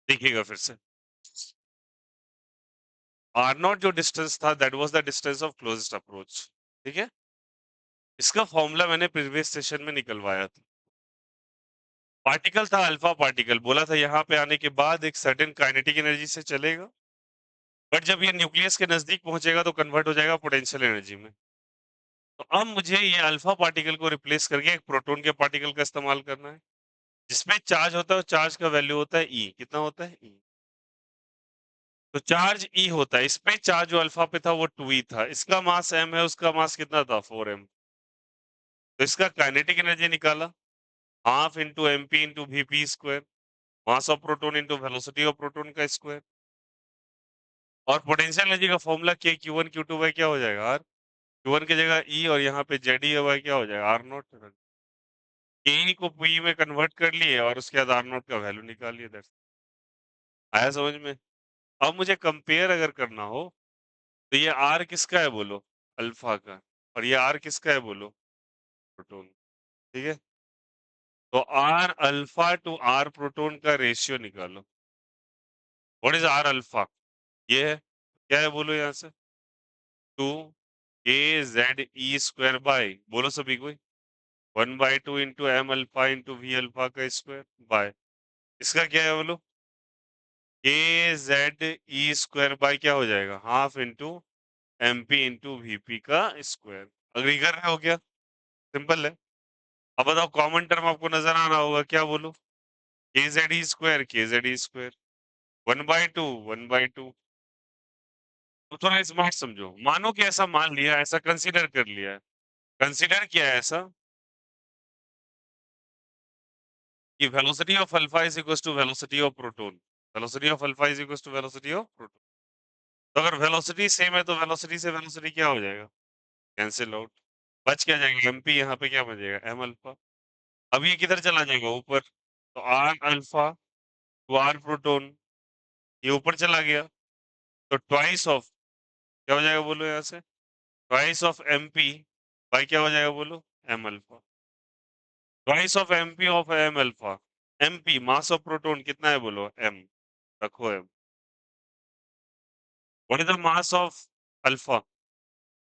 देखिएगा फिर से। आर नॉट जो डिस्टेंस था that was the distance of closest approach. ठीक है, इसका फॉर्मूला मैंने प्रीवियस सेशन में निकलवाया था। पार्टिकल था अल्फा पार्टिकल, बोला था यहाँ पे आने के बाद एक सर्टेन काइनेटिक एनर्जी से चलेगा, बट जब ये न्यूक्लियस के नजदीक पहुंचेगा तो कन्वर्ट हो जाएगा पोटेंशियल एनर्जी में। तो अब मुझे ये अल्फा पार्टिकल को रिप्लेस करके एक प्रोटॉन के पार्टिकल का इस्तेमाल करना है, जिसमें चार्ज होता है, चार्ज का वैल्यू होता है ई। कितना होता है? ई। तो चार्ज ई होता है, इसमें चार्ज जो अल्फा पे था वो 2e था, इसका मास m है, उसका मास कितना था? 4m। तो इसका काइनेटिक एनर्जी निकाला, half into M P into V P square, mass of proton into velocity of proton का स्क्वायर। और पोटेंशियल एनर्जी का formula K Q one Q two by क्या हो जाएगा? आर। क्यू वन की जगह ई और यहाँ पे जेड ई बाई क्या हो जाएगा? R naught. के ई को पी में कन्वर्ट कर लिए और उसके बाद आर नॉट का वैल्यू निकाल लिए। आया समझ में? अब मुझे कंपेयर अगर करना हो तो ये आर किसका है बोलो? अल्फा का। और ये आर किसका है बोलो? प्रोटोन। ठीक है, तो are alpha to R proton का रेशियो निकालो। What is R alpha? ये है, क्या है बोलो यहाँ से? 2 k z e² बाय, बोलो सभी कोई, 1/2 into M alpha into V alpha का स्क्वायर बाय, इसका क्या है बोलो? k z e² बाय क्या हो जाएगा? Half into M P into V P का स्क्वायर। अग्री कर रहे हो क्या? सिंपल है। अब बताओ, कॉमन टर्म आपको नजर आ रहा होगा, क्या बोलो? के जेड ई स्क्वायर 1/2 1/2। तो थोड़ा स्मार्ट समझो, मानो कि ऐसा मान लिया, ऐसा कंसीडर कर लिया है। कंसीडर किया है ऐसा कि velocity of alpha is equal to velocity of proton. Velocity of alpha is equal to velocity of proton. तो अगर वेलोसिटी सेम है तो वेलोसिटी से वेलोसिटी क्या हो जाएगा? Cancel out. बच क्या जाएगा? एमपी, यहाँ पे क्या बचेगा? M alpha. अब ये किधर चला जाएगा? ऊपर। तो are alpha to are proton, ये ऊपर चला गया, तो ट्वाइस ऑफ क्या हो जाएगा बोलो यहाँ से? ट्वाइस ऑफ एमपी बाई क्या हो जाएगा बोलो? M alpha. Twice of m alpha. M p mass of proton कितना है बोलो? एम। रखो m. What is the mass of alpha?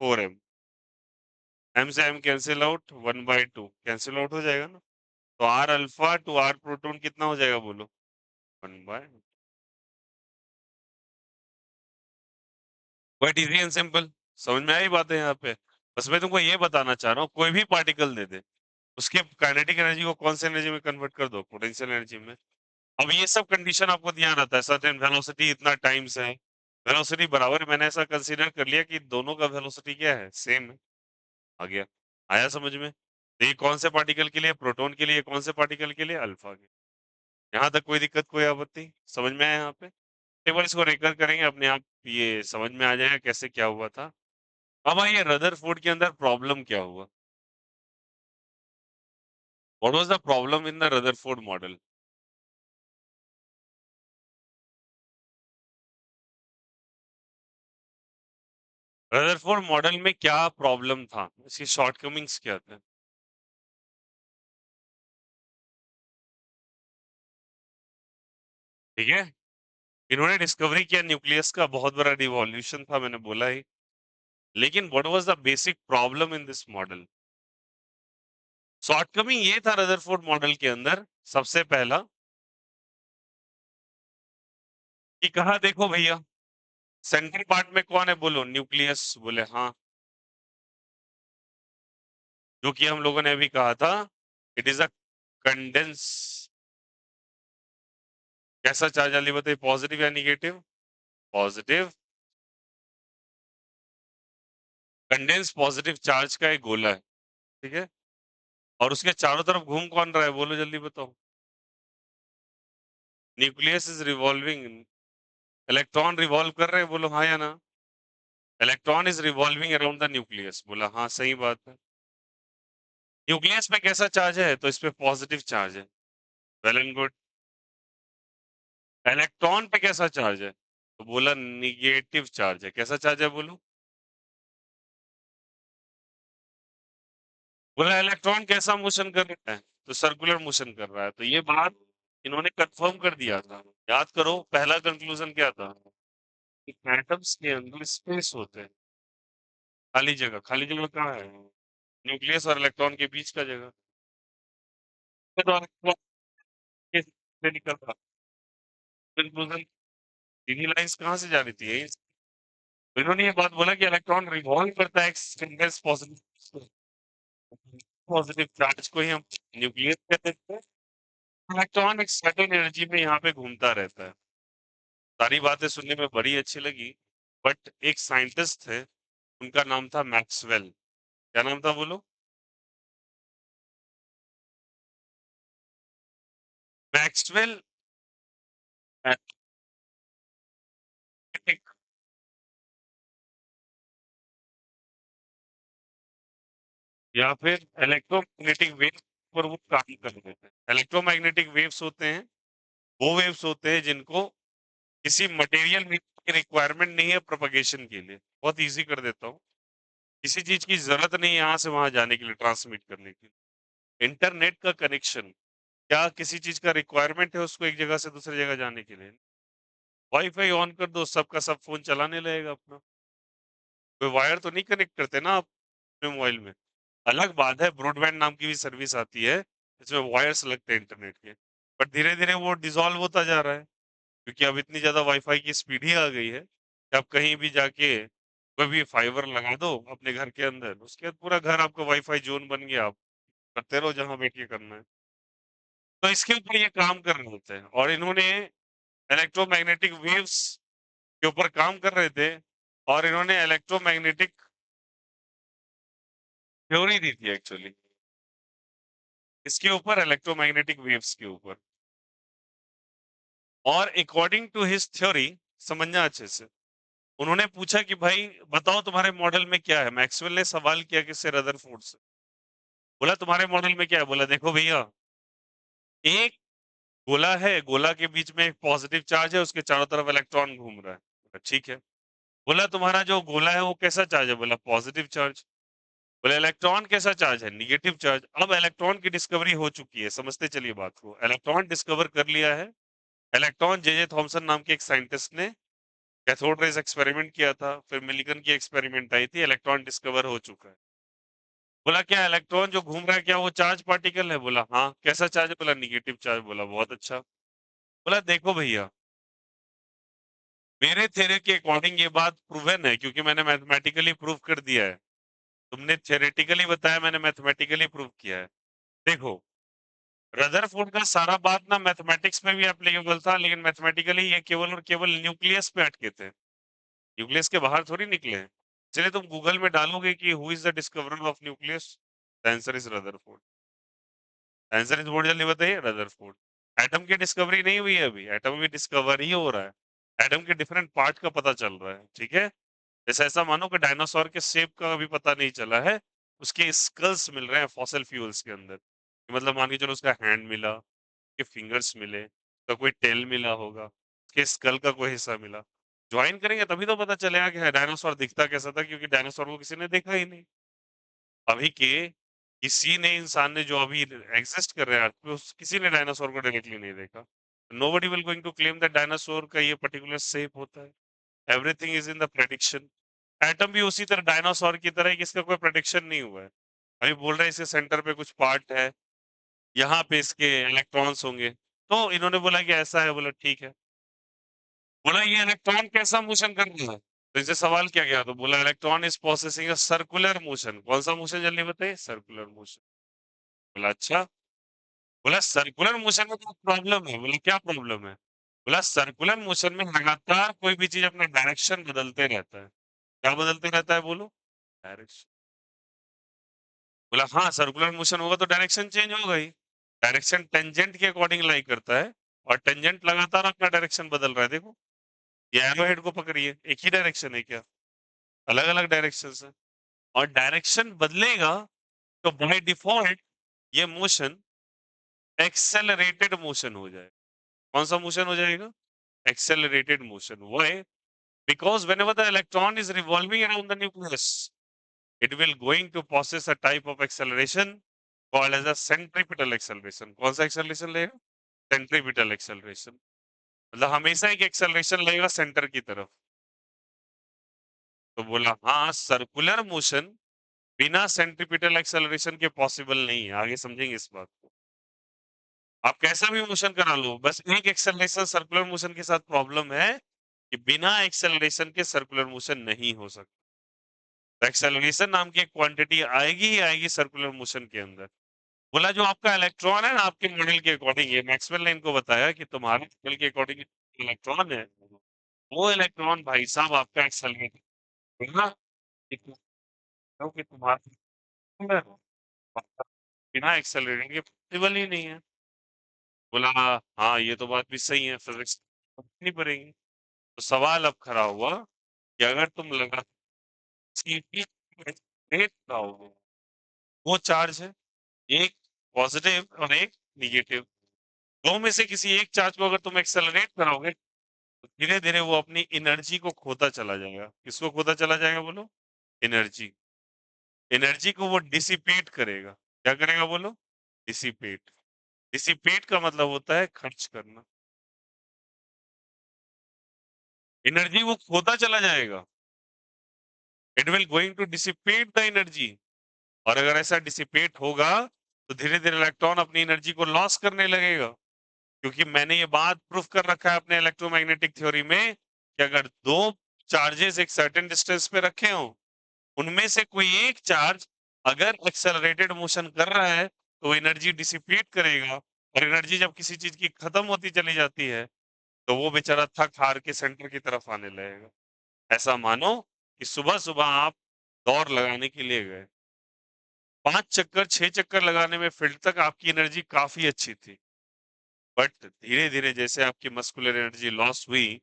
4m। M से m cancel out, 1/2 cancel out हो जाएगा ना। तो are alpha to are proton कितना हो जाएगा बोलो? 1/। Quite easy and simple. समझ में आई बात है यहाँ पे? बस मैं तुमको ये बताना चाह रहा हूँ, कोई भी पार्टिकल दे दे, उसके काइनेटिक एनर्जी को कौन सी एनर्जी में कन्वर्ट कर दो? पोटेंशियल एनर्जी में। अब ये सब कंडीशन आपको ध्यान रहता है, सर्टेन वेलोसिटी इतना टाइम्स है, वेलोसिटी बराबर, मैंने ऐसा कंसीडर कर लिया कि दोनों का वेलोसिटी क्या है? सेम है। आ गया? आया समझ में? तो ये कौन से पार्टिकल के लिए? प्रोटॉन के लिए। कौन से पार्टिकल के लिए? अल्फा के। यहाँ तक कोई दिक्कत, कोई आपत्ति? समझ में आया यहाँ पे? एक बार इसको रेकर करेंगे, अपने आप ये समझ में आ जाएगा कैसे क्या हुआ था। अब आइए रदरफोर्ड के अंदर प्रॉब्लम क्या हुआ। What was the problem in the Rutherford model? Rutherford model में क्या प्रॉब्लम था, इसकी शॉर्टकमिंग्स क्या थे? ठीक है, इन्होंने डिस्कवरी किया न्यूक्लियस का, बहुत बड़ा रिवॉल्यूशन था, मैंने बोला ही। लेकिन what was the basic problem in this model? Shortcoming ये था रदरफोर्ड मॉडल के अंदर, सबसे पहला, कि कहा देखो भैया, सेंट्रल पार्ट में कौन है बोलो? न्यूक्लियस। बोले हाँ। जो कि हम लोगों ने अभी कहा था, इट इज अ कंडेंस। कैसा चार्ज वाली बताइए, पॉजिटिव या negative? Positive. Condense positive charge का एक गोला है। ठीक है, और उसके चारों तरफ घूम कौन रहा है बोलो, जल्दी बताओ? Nucleus is revolving. Electron revolve कर रहे हैं, बोलो हाँ या ना? Electron is revolving around the nucleus, बोला हाँ, सही बात है। न्यूक्लियस पे कैसा चार्ज है? तो इस पे पॉजिटिव चार्ज है। Well and good. इलेक्ट्रॉन पे कैसा चार्ज है? तो बोला निगेटिव चार्ज है। कैसा चार्ज है बोलो? बोला इलेक्ट्रॉन कैसा मोशन कर रहा है? तो सर्कुलर मोशन कर रहा है। तो ये बात इन्होंने कंफर्म कर दिया था। याद करो पहला कंक्लूजन क्या था कि एटम्स के अंदर स्पेस होते हैं, खाली जगह कहाँ है? न्यूक्लियस और इलेक्ट्रॉन के बीच का जगह। के द्वारा कैसे निकल रहा कंक्लूजन? सीधी लाइंस कहाँ से जा रही थी? यही तो इन्होंने ये बात बोला कि इलेक्ट्रॉन रिवॉल्व करता है एक पॉजिटिव पॉजिटिव चार्ज को ही हम न्यूक्लियस कहते हैं। इलेक्ट्रॉन एक सर्टेन एनर्जी में यहाँ पे घूमता रहता है। सारी बातें सुनने में बड़ी अच्छी लगी, बट एक साइंटिस्ट थे, उनका नाम था मैक्सवेल। क्या नाम था बोलो? मैक्सवेल मैग्नेटिक या फिर इलेक्ट्रोमैग्नेटिक वेव पर वो काम कर रहे थे। इलेक्ट्रोमैग्नेटिक वेव्स होते हैं, वो वेव्स होते हैं जिनको किसी मटेरियल की रिक्वायरमेंट नहीं है प्रोपगेशन के लिए। बहुत इजी कर देता हूँ। किसी चीज की जरूरत नहीं है यहाँ से वहां जाने के लिए, ट्रांसमिट करने की। इंटरनेट का कनेक्शन क्या किसी चीज का रिक्वायरमेंट है उसको एक जगह से दूसरी जगह जाने के लिए? वाईफाई ऑन कर दो, सबका सब फोन चलाने लगेगा अपना। कोई वायर तो नहीं कनेक्ट करते ना आप अपने मोबाइल में। अलग बात है ब्रॉडबैंड नाम की भी सर्विस आती है जिसमें वायर्स लगते हैं इंटरनेट के, बट धीरे धीरे वो डिसॉल्व होता जा रहा है क्योंकि अब इतनी ज्यादा वाईफाई की स्पीड ही आ गई है कि आप कहीं भी जाके कोई भी फाइबर लगा दो अपने घर के अंदर, उसके बाद पूरा घर आपका वाईफाई जोन बन गया, आप करते रहो जहां बैठ के करना है। तो इसके ऊपर ये काम कर रहे होते हैं और इन्होंने इलेक्ट्रोमैग्नेटिक वेव्स के ऊपर काम कर रहे थे और इन्होंने इलेक्ट्रोमैग्नेटिक थ्योरी दी थी एक्चुअली। इसके ऊपर इलेक्ट्रोमैग्नेटिक वेव्स के ऊपर, और अकॉर्डिंग टू हिज थ्योरी, समझना अच्छे से, उन्होंने पूछा कि भाई बताओ तुम्हारे मॉडल में क्या है। मैक्सवेल ने सवाल किया किससे? रदरफोर्ड से। बोला तुम्हारे मॉडल में क्या है? बोला देखो भैया, एक गोला है, गोला के बीच में एक पॉजिटिव चार्ज है, उसके चारों तरफ इलेक्ट्रॉन घूम रहा है। बोला, ठीक है। बोला तुम्हारा जो गोला है वो कैसा चार्ज है? बोला पॉजिटिव चार्ज। बोले इलेक्ट्रॉन कैसा चार्ज है? Negative charge. अब इलेक्ट्रॉन की डिस्कवरी हो चुकी है, समझते चलिए बात को। इलेक्ट्रॉन डिस्कवर कर लिया है। इलेक्ट्रॉन जे जे थॉमसन नाम के एक साइंटिस्ट ने कैथोड रेज एक्सपेरिमेंट किया था, फिर मिलिकन की एक्सपेरिमेंट आई थी, इलेक्ट्रॉन डिस्कवर हो चुका है। बोला क्या इलेक्ट्रॉन जो घूम रहा है क्या वो चार्ज पार्टिकल है? बोला हाँ। कैसा चार्ज है? बोला निगेटिव चार्ज। बोला बहुत अच्छा। बोला देखो भैया, मेरे थ्योरी के अकॉर्डिंग ये बात प्रूवन है क्योंकि मैंने मैथमेटिकली प्रूव कर दिया है। तुमने थ्योरेटिकली बताया, मैंने मैथमेटिकली प्रूव किया है। देखो, रदरफोर्ड का सारा बात ना मैथमेटिक्स में भी एप्लीकेबल था, लेकिन मैथमेटिकली ये केवल और केवल न्यूक्लियस पे अटके थे, न्यूक्लियस के बाहर थोड़ी निकले हैं। चलिए तुम गूगल में डालोगे कि who is the discoverer of nucleus, the answer is Rutherford. Answer is, बहुत जल्दी बताइए, रदरफोर्ड। एटम की डिस्कवरी नहीं हुई है अभी, एटम भी डिस्कवर ही हो रहा है। एटम के डिफरेंट पार्ट का पता चल रहा है, ठीक है। जैसे ऐसा मानो कि डायनासोर के शेप का अभी पता नहीं चला है, उसके स्कल्स मिल रहे हैं फॉसिल फ्यूल्स के अंदर। मतलब मान के चलो उसका हैंड मिला, के फिंगर्स मिले, तो कोई टेल मिला होगा, उसके स्कल का कोई हिस्सा मिला। ज्वाइन करेंगे तभी तो पता चलेगा कि डायनासोर दिखता कैसा था, क्योंकि डायनासोर को किसी ने देखा ही नहीं। अभी के किसी ने, इंसान ने जो अभी एग्जिस्ट कर रहे हैं अर्थ पे, किसी ने डायनासोर को डायरेक्टली नहीं देखा। Nobody will going to claim that dinosaur का ये पर्टिकुलर शेप होता है। Everything is in the prediction. Atom भी उसी तरह डायनासोर की तरह है कि इसका कोई प्रेडिक्शन नहीं हुआ है। अभी बोल रहे हैं इसके सेंटर पे कुछ पार्ट है, यहाँ पे इसके इलेक्ट्रॉन्स होंगे, तो इन्होंने बोला कि ऐसा है। बोला ठीक है। बोला ये इलेक्ट्रॉन कैसा मोशन कर रहा है? तो इनसे सवाल किया गया तो बोला electron is processing a circular motion. कौन सा मोशन जल्दी बताइए? Circular motion. बोला अच्छा। बोला सर्कुलर मोशन में तो प्रॉब्लम है। बोला क्या प्रॉब्लम है? बोला सर्कुलर मोशन में लगातार कोई भी चीज अपना डायरेक्शन बदलते रहता है। क्या बदलते रहता है बोलो? डायरेक्शन। बोला हाँ, सर्कुलर मोशन होगा तो डायरेक्शन चेंज होगा ही। डायरेक्शन टेंजेंट के अकॉर्डिंग लाई करता है, और टेंजेंट लगातार अपना डायरेक्शन बदल रहा है। देखो, ये एरो हेड को पकड़िए, एक ही डायरेक्शन है क्या? अलग अलग डायरेक्शन है। और डायरेक्शन बदलेगा तो बाय डिफॉल्ट ये मोशन एक्सेलरेटेड मोशन हो जाए। कौन सा मोशन हो जाएगा? Accelerated motion. Why? Because whenever the electron is revolving around the nucleus, it will going to possess a type of acceleration called as a centripetal acceleration। कौन सा acceleration लेगा? Centripetal acceleration, मतलब हमेशा एक एक्सेलरेशन लगेगा centre की तरफ। तो बोला हाँ, सर्कुलर मोशन बिना सेंट्रीपिटल एक्सेलरेशन के पॉसिबल नहीं है। आगे समझेंगे इस बात को। आप कैसा भी मोशन करा लो, बस एक एक्सेलरेशन सर्कुलर मोशन के साथ प्रॉब्लम है कि बिना एक्सेलरेशन के सर्कुलर मोशन नहीं हो सकता। तो एक्सेलरेशन नाम की एक क्वांटिटी आएगी ही आएगी सर्कुलर मोशन के अंदर। बोला जो आपका इलेक्ट्रॉन है ना, आपके मॉडल के अकॉर्डिंग, ये मैक्सवेल ने इनको बताया कि तुम्हारे मॉडल के अकॉर्डिंग इलेक्ट्रॉन है, वो इलेक्ट्रॉन भाई साहब आपका एक्सेलरेट होगा, क्योंकि तुम्हारा बिना एक्सेलरेटिंग के पॉसिबल ही नहीं है। बोला हाँ, ये तो बात भी सही है, फिजिक्स नहीं पड़ेगी। तो सवाल अब खड़ा हुआ कि अगर तुम लगा लगाओगे, वो चार्ज है, एक पॉजिटिव और एक निगेटिव, दो में से किसी एक चार्ज को अगर तुम एक्सेलरेट कराओगे तो धीरे धीरे वो अपनी एनर्जी को खोता चला जाएगा। किसको खोता चला जाएगा बोलो? एनर्जी। एनर्जी को वो डिसिपेट करेगा। क्या करेगा बोलो? डिसिपेट। डिसिपेट का मतलब होता है खर्च करना। एनर्जी वो खोता चला जाएगा। It will going to dissipate the energy. और अगर ऐसा डिसिपेट होगा तो धीरे धीरे इलेक्ट्रॉन अपनी एनर्जी को लॉस करने लगेगा। क्योंकि मैंने ये बात प्रूफ कर रखा है अपने इलेक्ट्रोमैग्नेटिक थ्योरी में कि अगर दो चार्जेस एक सर्टेन डिस्टेंस पे रखे हो, उनमें से कोई एक चार्ज अगर एक्सेलरेटेड मोशन कर रहा है तो वो एनर्जी डिसिपेट करेगा, और एनर्जी जब किसी चीज की खत्म होती चली जाती है तो वो बेचारा थक हार के सेंटर की तरफ आने लगेगा। ऐसा मानो कि सुबह सुबह आप दौड़ लगाने के लिए गए, 5 चक्कर 6 चक्कर लगाने में फील्ड तक आपकी एनर्जी काफी अच्छी थी, बट धीरे धीरे जैसे आपकी मस्कुलर एनर्जी लॉस हुई,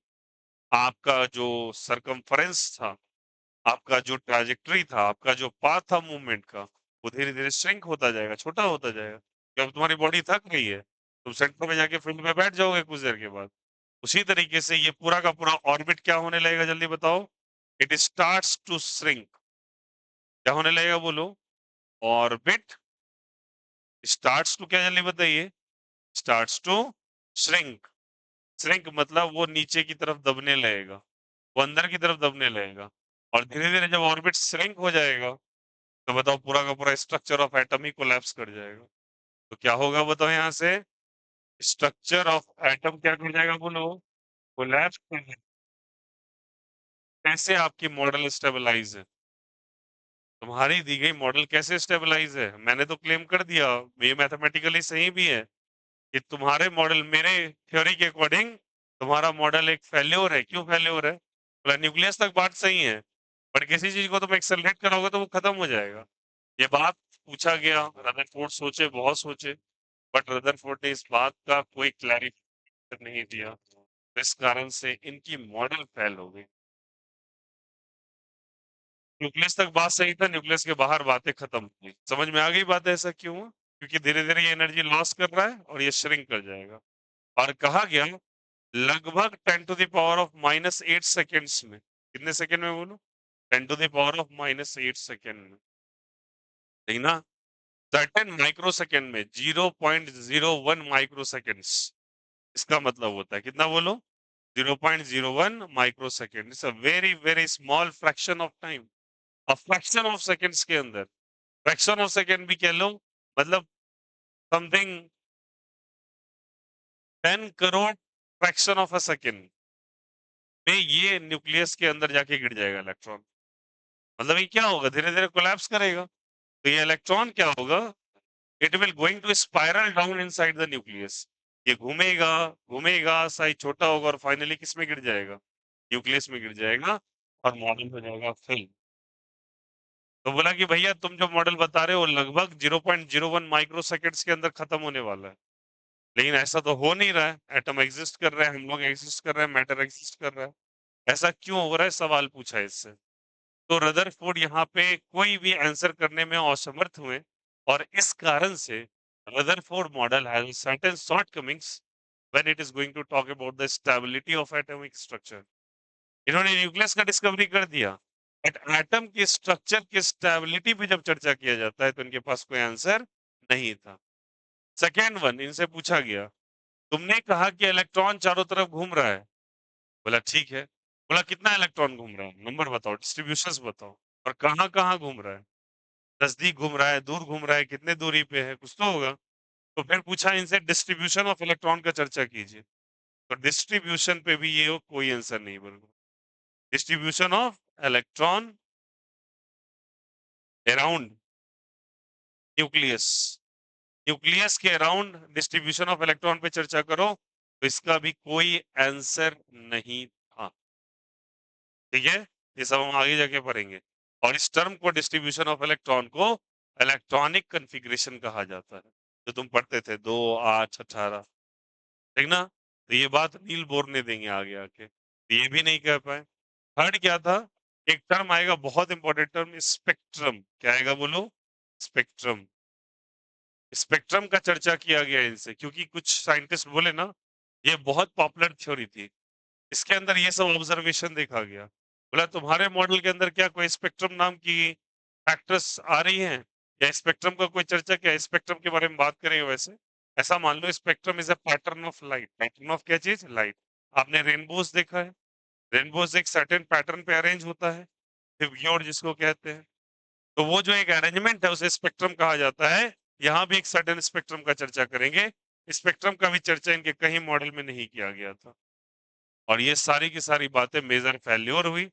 आपका जो सरकमफरेंस था, आपका जो ट्रैजेक्टरी था, आपका जो पाथ था मूवमेंट का, वो धीरे धीरे श्रिंक होता जाएगा, छोटा होता जाएगा। जब तुम्हारी बॉडी थक गई है तुम सेंटर में जाके फील्ड में बैठ जाओगे कुछ देर के बाद। उसी तरीके से ये पूरा का पूरा ऑर्बिट क्या होने लगेगा जल्दी बताओ? It starts to shrink. क्या होने लगेगा बोलो? ऑर्बिट स्टार्ट्स टू, क्या जल्दी बताइए? Starts to shrink. श्रिंक मतलब वो नीचे की तरफ दबने लगेगा, वो अंदर की तरफ दबने लगेगा। और धीरे धीरे जब ऑर्बिट श्रिंक हो जाएगा तो बताओ पूरा का पूरा structure of atom he collapse कर जाएगा। तो क्या होगा बताओ यहाँ से? स्ट्रक्चर ऑफ एटम क्या कर जाएगा बोलो? कोलैप्स कर जाएगा। कैसे आपकी मॉडल स्टेबलाइज है? तुम्हारी दी गई मॉडल कैसे स्टेबलाइज है? मैंने तो क्लेम कर दिया, ये मैथमेटिकली सही भी है कि तुम्हारे मॉडल मेरे थ्योरी के अकॉर्डिंग तुम्हारा मॉडल एक फेल्योर है। क्यों फेल्योर है? बोला न्यूक्लियस तक बात सही है, पर किसी चीज को तुम एक्सेलरेट कराओगे तो वो खत्म हो जाएगा। ये बात पूछा गया, रदरफोर्ड सोचे, बहुत सोचे, बट रदरफोर्ड ने इस बात का कोई क्लैरिफिकेशन नहीं दिया, तो इस कारण से इनकी मॉडल फेल हो गई। न्यूक्लियस तक बात सही था, न्यूक्लियस के बाहर बातें खत्म हो गई। समझ में आ गई बात ऐसा क्यों हुआ? क्योंकि धीरे धीरे ये एनर्जी लॉस कर रहा है और ये श्रिंक कर जाएगा। और कहा गया लगभग 10⁻⁻⁸ में, कितने सेकंड में बोलो? 10⁻⁻⁸ में, ठीक ना? सर्टेन माइक्रो सेकेंड में 0.01 माइक्रो सेकेंड्स, इसका मतलब होता है कितना बोलो? 0.01 micro second. It's a very very small fraction of time, a fraction of seconds के अंदर। फ्रैक्शन ऑफ सेकेंड भी कह लो, मतलब something 10 crore fraction of a second में ये न्यूक्लियस के अंदर जाके गिर जाएगा इलेक्ट्रॉन। मतलब ये क्या होगा? धीरे धीरे कोलैप्स करेगा। तो ये इलेक्ट्रॉन क्या होगा? It will going to spiral down inside the nucleus. ये घूमेगा घूमेगा, साइज छोटा होगा और फाइनली किस में गिर जाएगा? न्यूक्लियस में गिर जाएगा और मॉडल हो जाएगा फेल। तो बोला कि भैया तुम जो मॉडल बता रहे हो लगभग 0.01 माइक्रो सेकेंड्स के अंदर खत्म होने वाला है, लेकिन ऐसा तो हो नहीं रहा है। एटम एग्जिस्ट कर रहे हैं, हम लोग एग्जिस्ट कर रहे हैं, मैटर एग्जिस्ट कर रहा है, ऐसा क्यों हो रहा है? सवाल पूछा इससे। तो रदरफोर्ड यहाँ पे कोई भी आंसर करने में असमर्थ हुए, और इस कारण से Rutherford model has certain shortcomings when it is going to talk about the stability of atomic structure. इन्होंने न्यूक्लियस का डिस्कवरी कर दिया, बट एटम के स्ट्रक्चर की स्टेबिलिटी पे जब चर्चा किया जाता है तो इनके पास कोई आंसर नहीं था। सेकेंड वन इनसे पूछा गया तुमने कहा कि इलेक्ट्रॉन चारों तरफ घूम रहा है। बोला ठीक है। बोला कितना इलेक्ट्रॉन घूम रहा है? नंबर बताओ, डिस्ट्रीब्यूशंस बताओ और कहाँ-कहाँ घूम रहा है? नज़दीक घूम रहा है, दूर घूम रहा है, कितने दूरी पे है? कुछ तो होगा। तो फिर पूछा इनसे डिस्ट्रीब्यूशन ऑफ इलेक्ट्रॉन का चर्चा कीजिए। तो डिस्ट्रीब्यूशन पे भी ये कोई आंसर नहीं बोल रहा। Distribution of electron around nucleus. Nucleus के अराउंड डिस्ट्रीब्यूशन ऑफ इलेक्ट्रॉन पे चर्चा करो, तो इसका भी कोई आंसर नहीं था। ठीक है? ये सब हम आगे जाके पढ़ेंगे। और इस टर्म को डिस्ट्रीब्यूशन ऑफ इलेक्ट्रॉन को इलेक्ट्रॉनिक कॉन्फ़िगरेशन कहा जाता है। जो तुम पढ़ते थे 2, 8, 18, ठीक ना? तो ये बात नील बोर ने देंगे आगे आके। तो ये भी नहीं कह पाए। थर्ड क्या था? एक टर्म आएगा बहुत इंपॉर्टेंट टर्म स्पेक्ट्रम। क्या आएगा बोलो? स्पेक्ट्रम। स्पेक्ट्रम का चर्चा किया गया इनसे क्योंकि कुछ साइंटिस्ट बोले ना, ये बहुत पॉपुलर थ्योरी थी। इसके अंदर ये सब ऑब्जर्वेशन देखा गया। बोला तुम्हारे मॉडल के अंदर क्या कोई स्पेक्ट्रम नाम की फैक्टर्स आ रही हैं? या स्पेक्ट्रम का कोई चर्चा क्या है? स्पेक्ट्रम के बारे में बात करेंगे वैसे। ऐसा मान लो spectrum is a pattern of light. Pattern of क्या चीज? लाइट। आपने रेनबोज देखा है? रेनबोज एक सर्टेन पैटर्न पे अरेंज होता है, फिब्योर जिसको कहते हैं। तो वो जो एक अरेंजमेंट है उसे स्पेक्ट्रम कहा जाता है। यहाँ भी एक सर्टेन स्पेक्ट्रम का चर्चा करेंगे। स्पेक्ट्रम का भी चर्चा इनके कहीं मॉडल में नहीं किया गया था। और ये सारी की सारी बातें मेजर फेल्योर हुई।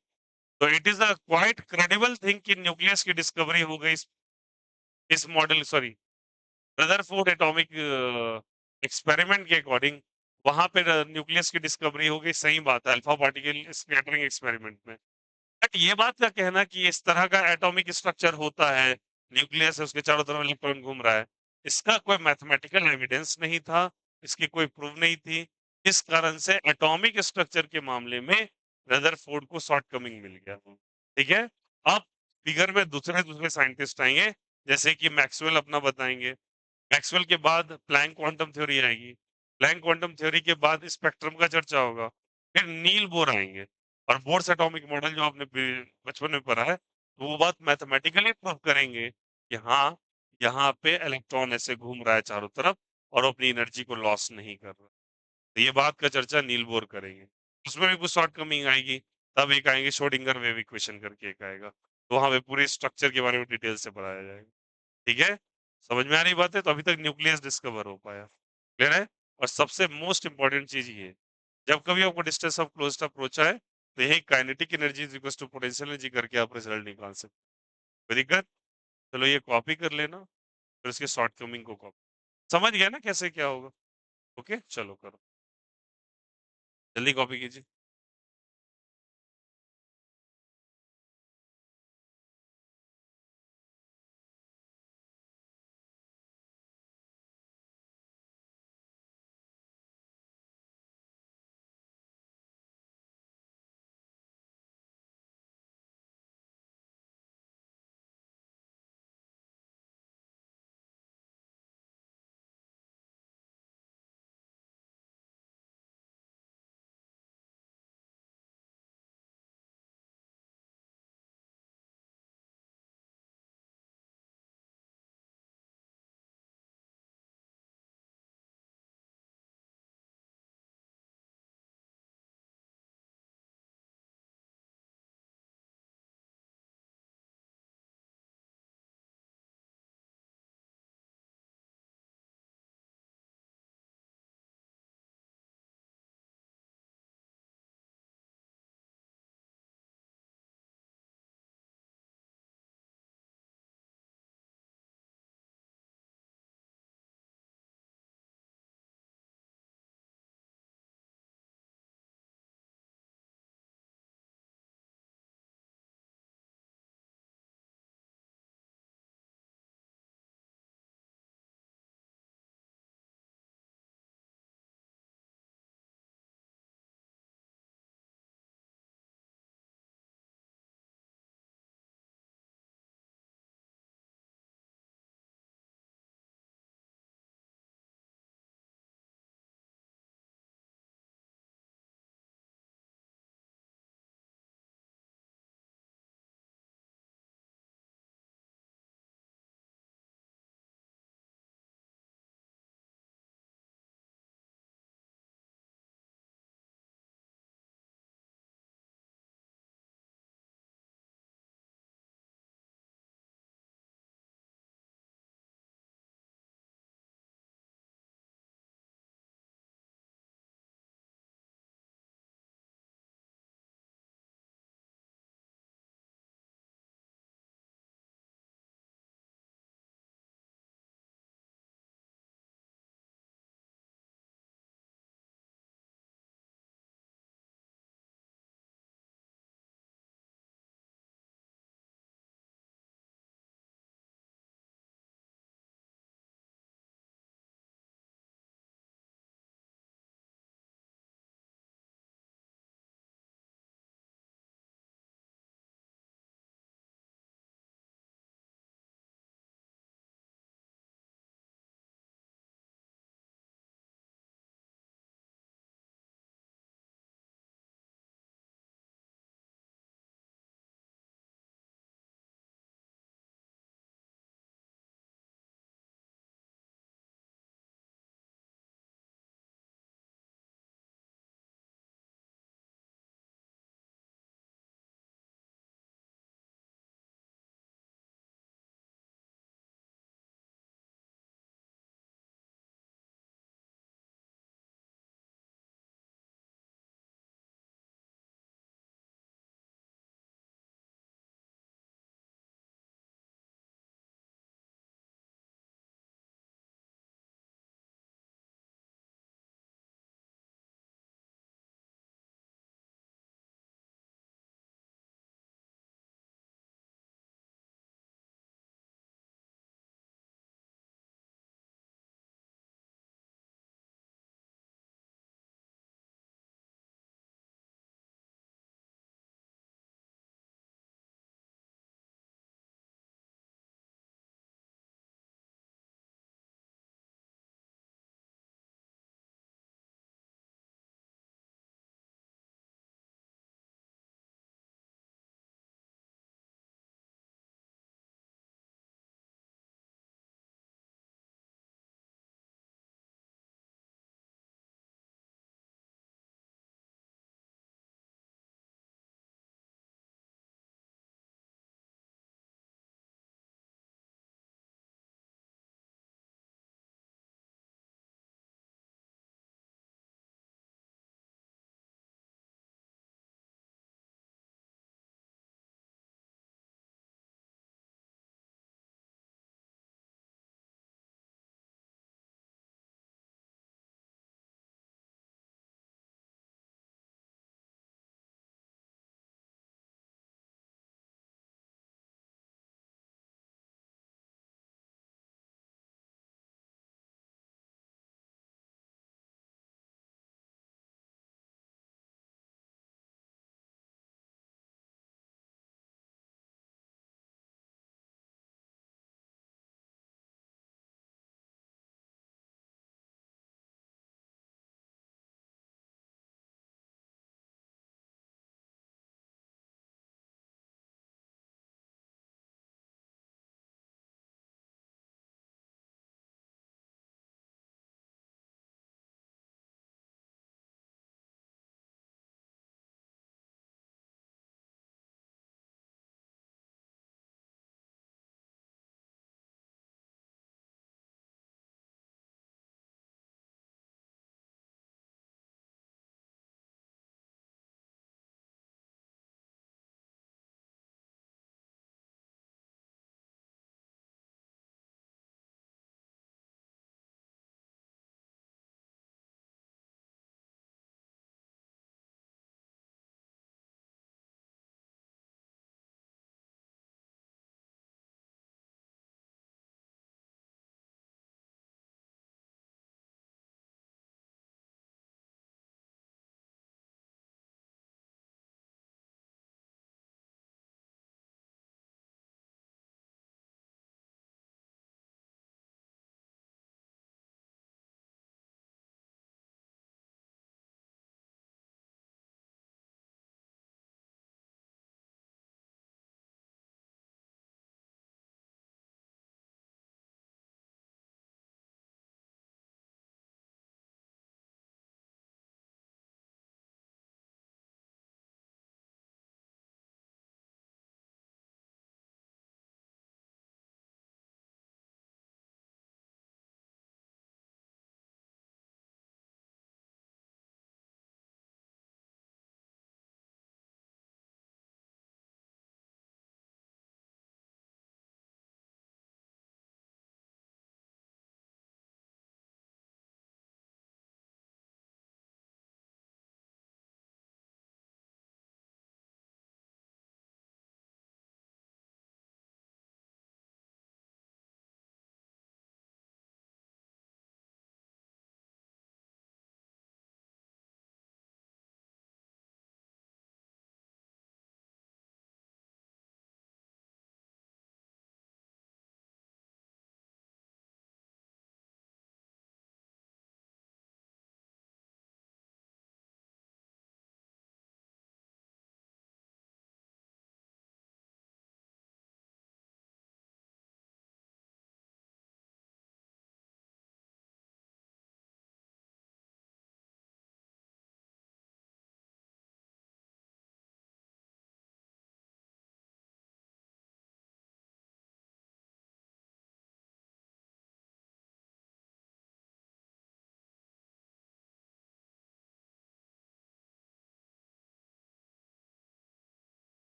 तो it is a quite credible thing कि न्यूक्लियस की डिस्कवरी हो गई इस model sorry Rutherford atomic experiment के अकॉर्डिंग। वहां पे न्यूक्लियस की डिस्कवरी हो गई, सही बात है, अल्फा पार्टिकल स्कैटरिंग एक्सपेरिमेंट में। बट ये बात का कहना कि इस तरह का एटॉमिक स्ट्रक्चर होता है, न्यूक्लियस है उसके चारों तरफ इलेक्ट्रॉन घूम रहा है, इसका कोई मैथमेटिकल एविडेंस नहीं था, इसकी कोई प्रूफ नहीं थी। इस कारण से एटॉमिक स्ट्रक्चर के मामले में रदरफोर्ड को शॉर्ट कमिंग मिल गया। ठीक है। अब फिगर में दूसरे दूसरे साइंटिस्ट आएंगे, जैसे कि मैक्सवेल अपना बताएंगे। मैक्सवेल के बाद प्लैंक क्वांटम थ्योरी आएगी। प्लैंक क्वांटम थ्योरी के बाद स्पेक्ट्रम का चर्चा होगा। फिर नील बोर आएंगे। और बोर्स एटॉमिक मॉडल जो आपने बचपन में पढ़ा है, तो वो बात मैथमेटिकली प्रूव करेंगे कि हाँ, यहाँ पे इलेक्ट्रॉन ऐसे घूम रहा है चारों तरफ और वो अपनी एनर्जी को लॉस नहीं कर रहा। तो ये बात का चर्चा नील बोर करेंगे। उसमें भी कुछ शॉर्ट कमिंग आएगी। तब एक आएंगे श्रोडिंगर वेव इक्वेशन करके एक आएगा, तो वहां पे पूरे स्ट्रक्चर के बारे में डिटेल से पढ़ाया जाएगा। ठीक है? समझ में आ रही बात है? तो अभी तक न्यूक्लियस डिस्कवर हो पाया। क्लियर है? और सबसे मोस्ट इंपॉर्टेंट चीज ये, जब कभी आपको डिस्टेंस ऑफ क्लोज्ड अप्रोच आए, तो यही kinetic energy is equal to potential energy करके आप रिजल्ट निकाल सकते हैं। कोई दिक्कत? चलो ये कॉपी कर लेना, फिर उसके शॉर्ट कमिंग को कॉपी। समझ गया ना कैसे क्या होगा? ओके, चलो करो, जल्दी कॉपी कीजिए।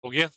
हो गया?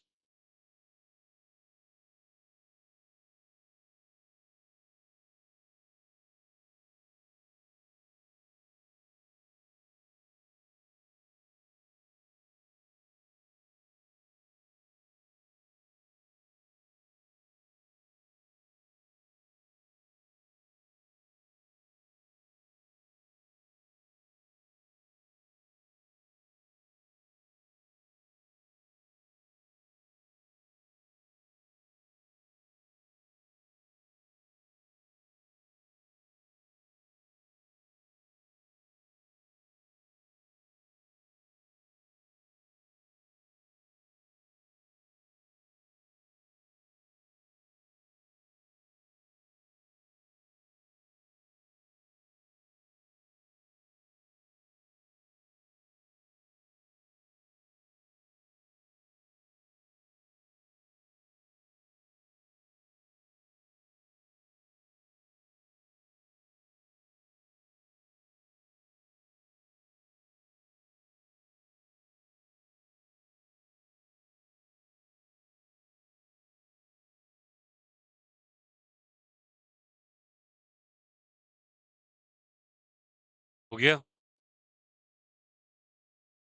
हो गया?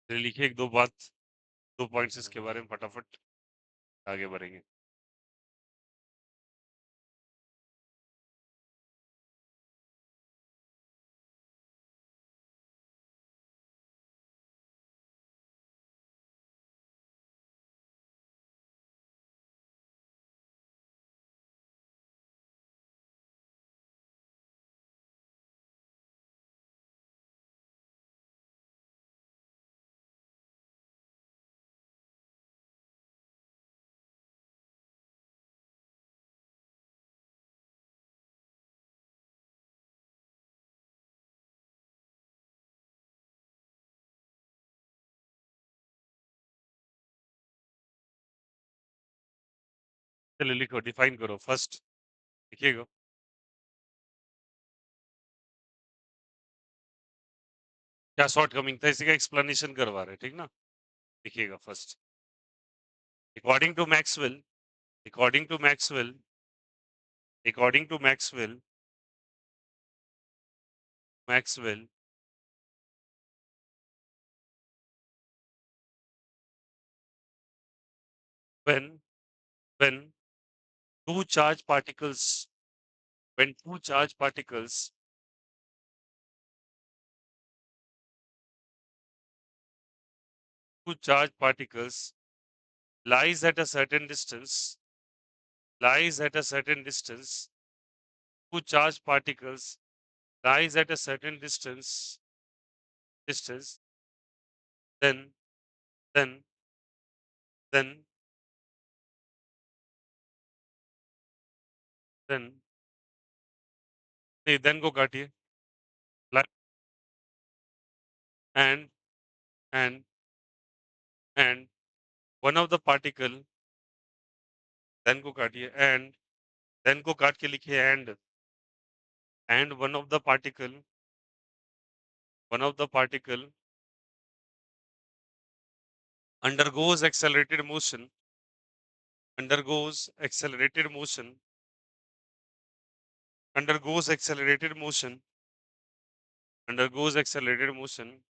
चलिए लिखिए 1-2 बात, 2 पॉइंट्स इसके बारे में फटाफट आगे बढ़ेंगे। चलिए लिखो, डिफाइन करो फर्स्ट, लिखिएगा। क्या शॉर्टकमिंग था इसी का एक्सप्लेनेशन करवा रहे हैं, ठीक ना? लिखिएगा first. According to Maxwell according to Maxwell according to Maxwell when when two charge particles when two charge particles two charge particles lies at a certain distance lies at a certain distance two charge particles lies at a certain distance then then then then नहीं then को काटिए Li- and and and one of the particle then को काटिए and then को काट के लिखिए and one of the particle undergoes accelerated motion undergoes accelerated motion undergoes accelerated motion undergoes accelerated motion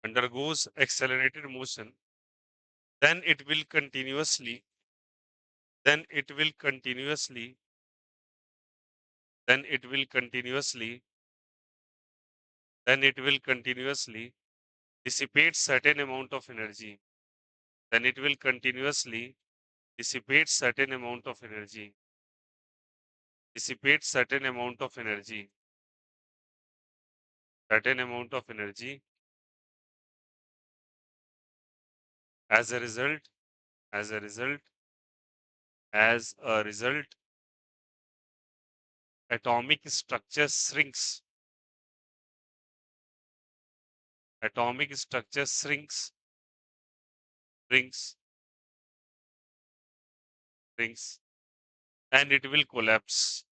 undergoes accelerated motion then it will continuously then it will continuously then it will continuously then it will continuously dissipate certain amount of energy then it will continuously dissipate certain amount of energy dissipate certain amount of energy as a result as a result as a result atomic structure shrinks atomic structure shrinks shrinks and it will collapse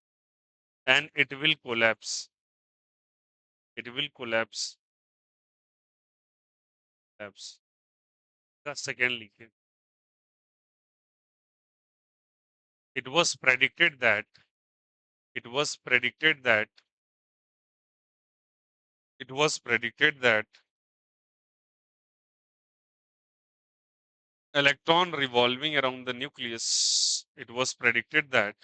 and it will collapse labs का second लिखिए। It was predicted that it was predicted that it was predicted that electron revolving around the nucleus it was predicted that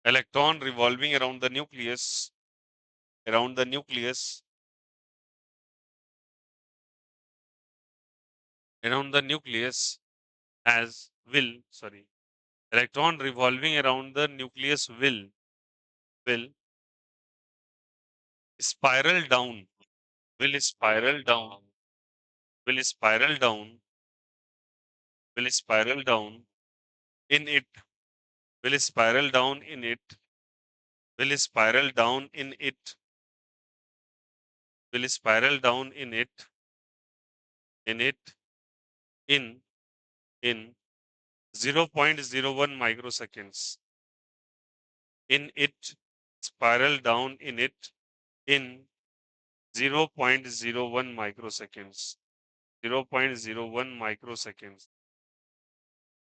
electron revolving around the nucleus around the nucleus as will sorry electron revolving around the nucleus will spiral down will spiral down will spiral down will spiral down in it will spiral down in it will spiral down in it will spiral down in it in in 0.01 microseconds in it spiral down in it in 0.01 microseconds 0.01 microseconds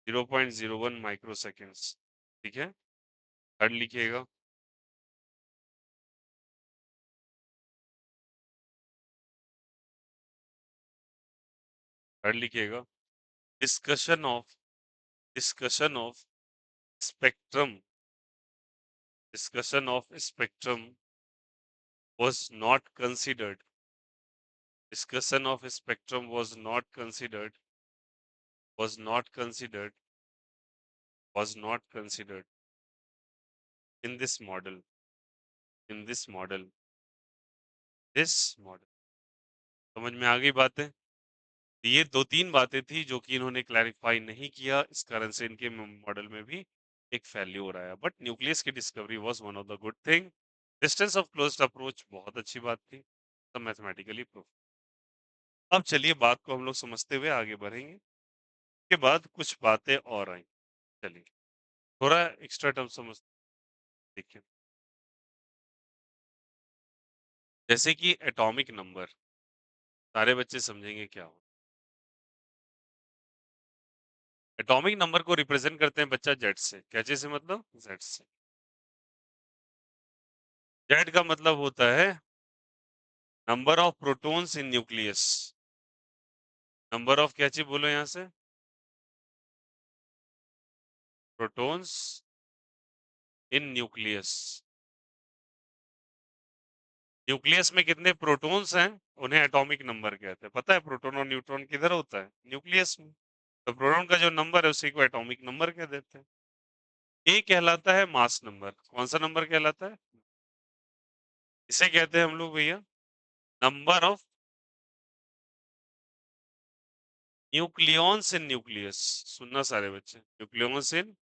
0.01 microseconds ठीक है third लिखिएगा third लिखिएगा discussion of discussion of spectrum discussion of spectrum was not considered discussion of spectrum was not considered was not considered in this model in this model this model समझ में आ गई बातें ये दो तीन बातें थी जो कि इन्होंने क्लैरिफाई नहीं किया इस कारण से इनके मॉडल में भी एक फेल्यूर आया बट न्यूक्लियस की discovery was one of the good thing distance of closed approach बहुत अच्छी बात थी सब मैथमेटिकली प्रूफ अब चलिए बात को हम लोग समझते हुए आगे बढ़ेंगे के बाद कुछ बातें और आई चलिए थोड़ा एक्स्ट्रा टर्म समझ देखिए जैसे कि एटॉमिक नंबर सारे बच्चे समझेंगे क्या हो एटॉमिक नंबर को रिप्रेजेंट करते हैं बच्चा जेड से कैसे से मतलब जेड से जेड का मतलब होता है number of protons in nucleus number of क्या चीज बोलो यहां से प्रोटॉन्स इन न्यूक्लियस न्यूक्लियस में कितने प्रोटॉन्स हैं उन्हें एटॉमिक नंबर कहते हैं पता है प्रोटॉन और न्यूट्रॉन किधर होता है न्यूक्लियस में तो प्रोटॉन का जो नंबर है उसी को एटॉमिक नंबर कह देते हैं ये कहलाता है मास नंबर कौन सा नंबर कहलाता है इसे कहते हैं हम लोग भैया number of nucleons in nucleus सुनना सारे बच्चे nucleons in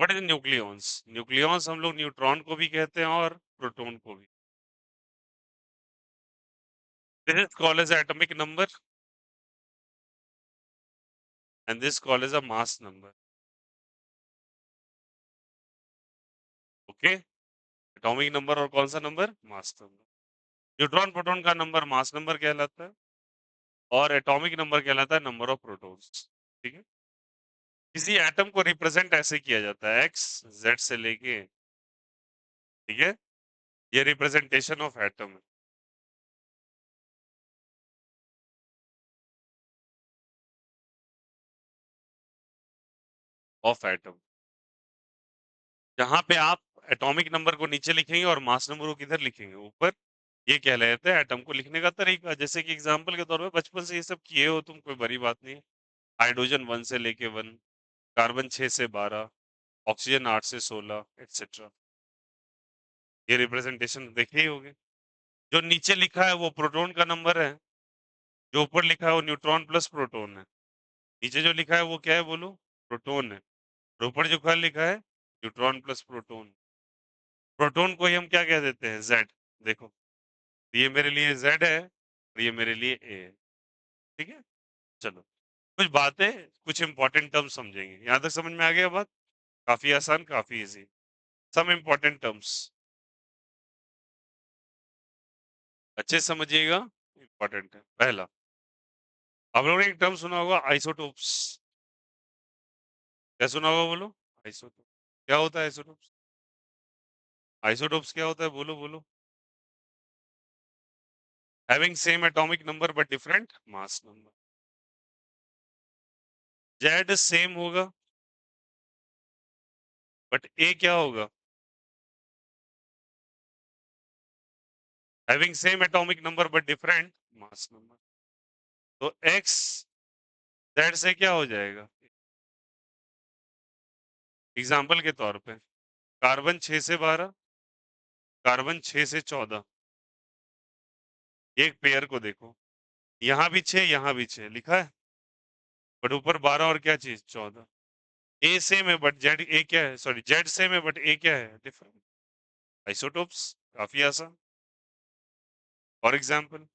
what is nucleons nucleons हम लोग न्यूट्रॉन को भी कहते हैं और प्रोटॉन को भी this is called as atomic number and this called as a mass number okay atomic number और कौन सा number mass number neutron proton का नंबर मास नंबर कहलाता है और एटॉमिक नंबर कहलाता है नंबर ऑफ प्रोटॉन्स ठीक है किसी एटम को रिप्रेजेंट ऐसे किया जाता है एक्स जेड से लेके ठीक है ये रिप्रेजेंटेशन ऑफ एटम है ऑफ एटम जहां पे आप एटॉमिक नंबर को नीचे लिखेंगे और मास नंबर को किधर लिखेंगे ऊपर ये कह रहे थे एटम को लिखने का तरीका जैसे कि एग्जांपल के तौर पे बचपन से ये सब किए हो तुम कोई बड़ी बात नहीं है हाइड्रोजन 1 से लेके 1 कार्बन 6 से 12 ऑक्सीजन 8 से 16 एक्सेट्रा ये रिप्रेजेंटेशन देखे ही होंगे जो नीचे लिखा है वो प्रोटॉन का नंबर है जो ऊपर लिखा है वो न्यूट्रॉन प्लस प्रोटॉन है नीचे जो लिखा है वो क्या है बोलो प्रोटॉन है और ऊपर जो लिखा है न्यूट्रॉन प्लस प्रोटॉन प्रोटॉन को ही हम क्या कह देते हैं जेड देखो ये मेरे लिए जेड है और ये मेरे लिए ए है ठीक है चलो कुछ बातें कुछ इंपॉर्टेंट टर्म्स समझेंगे यहाँ तक समझ में आ गया बात काफी आसान काफी इजी सम इंपॉर्टेंट टर्म्स अच्छे से समझिएगा इंपॉर्टेंट है। पहला, आप लोगों ने एक टर्म सुना होगा आइसोटोप्स। क्या सुना होगा बोलो? आइसोटोप। क्या होता है आइसोटोप्स? आइसोटोप्स क्या होता है? बोलो बोलो। Having same atomic number but different mass number. Z same होगा बट ए क्या होगा? Having same atomic number but different mass number. तो एक्स जेड से क्या हो जाएगा? एग्जाम्पल के तौर पे कार्बन 6 से 12, कार्बन 6 से 14। एक पेयर को देखो, यहाँ भी 6 यहाँ भी 6 लिखा है, बट ऊपर 12 और क्या चीज 14। ए सेम है बट जेड ए क्या है? सॉरी, जेड सेम है बट ए क्या है? डिफरेंट। आइसोटोप्स। काफी आसान। For example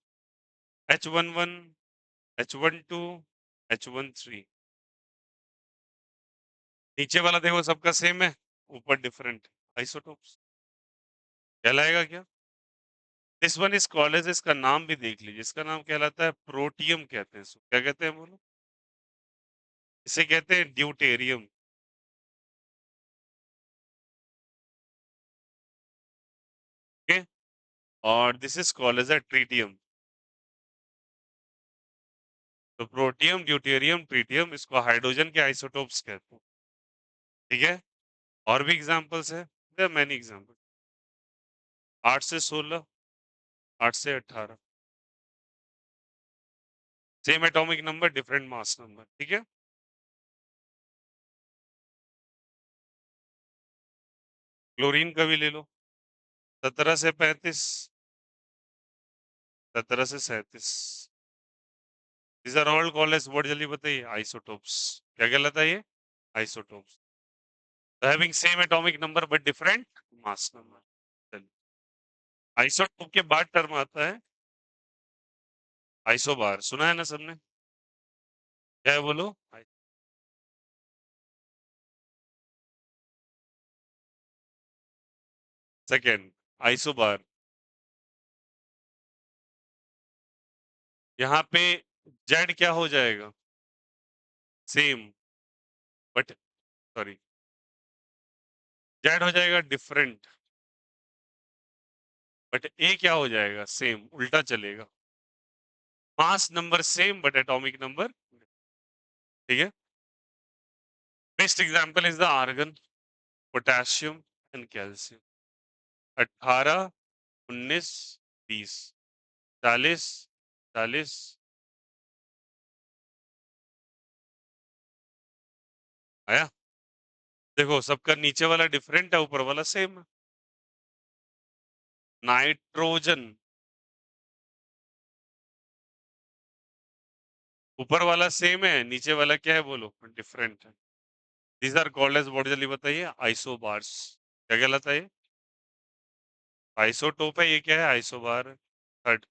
H11, H12, H13। नीचे वाला देखो सबका सेम है, ऊपर डिफरेंट। आइसोटोप्स कहलाएगा क्या? This one is called as, इसका नाम भी देख लीजिए, इसका नाम कहलाता है प्रोटियम कहते हैं इसको। क्या कहते हैं बोलो? इसे कहते हैं ड्यूटेरियम। ओके। और this is called as a tritium. तो प्रोटियम, ड्यूटेरियम, ट्रीटियम, इसको हाइड्रोजन के आइसोटोप्स कहते हैं। ठीक है। और भी एग्जांपल्स है, देयर आर मेनी एग्जांपल। 8 से 16, 8 से 18, same atomic number different mass number. ठीक है। क्लोरीन का भी ले लो, 17 से 35, 17 से 37। These are all called as, what जल्दी बताइए? आइसोटोप्स। क्या कहलाता है ये? Isotopes. Having same atomic number but different mass number. Isotope के बाद टर्म आता है आइसोबार। सुना है ना सबने? क्या है बोलो? Second, isobar. यहाँ पे जेड क्या हो जाएगा? सेम बट, सॉरी, जेड हो जाएगा डिफरेंट, बट ए क्या हो जाएगा? सेम। उल्टा चलेगा। Mass number same but atomic number. ठीक है। Best example is the argon, potassium and calcium. 18, 19, 20, 40, 40। आया? देखो सबका नीचे वाला डिफरेंट है, ऊपर वाला सेम है। नाइट्रोजन, ऊपर वाला सेम है, नीचे वाला क्या है बोलो? डिफरेंट है। These are called as, what जल्दी बताइए? आइसोबार्स। क्या कहलाता है ये? आइसोटोप है, ये क्या है? आइसोबार। Third,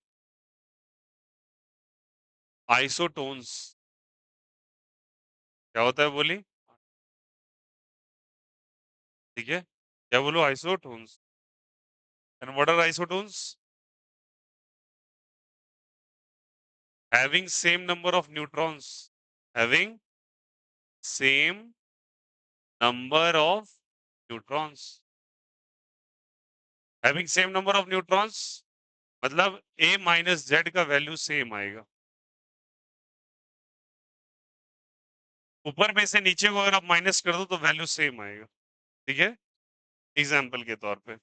isotones. क्या होता है बोली? ठीक है। क्या बोलो? Isotones. And what are isotones? Having same number of neutrons, having same number of neutrons. Having same number of neutrons मतलब ए माइनस जेड का वैल्यू सेम आएगा। ऊपर में से नीचे को अगर आप माइनस कर दो तो वैल्यू सेम आएगा। ठीक है। एग्जाम्पल के तौर पे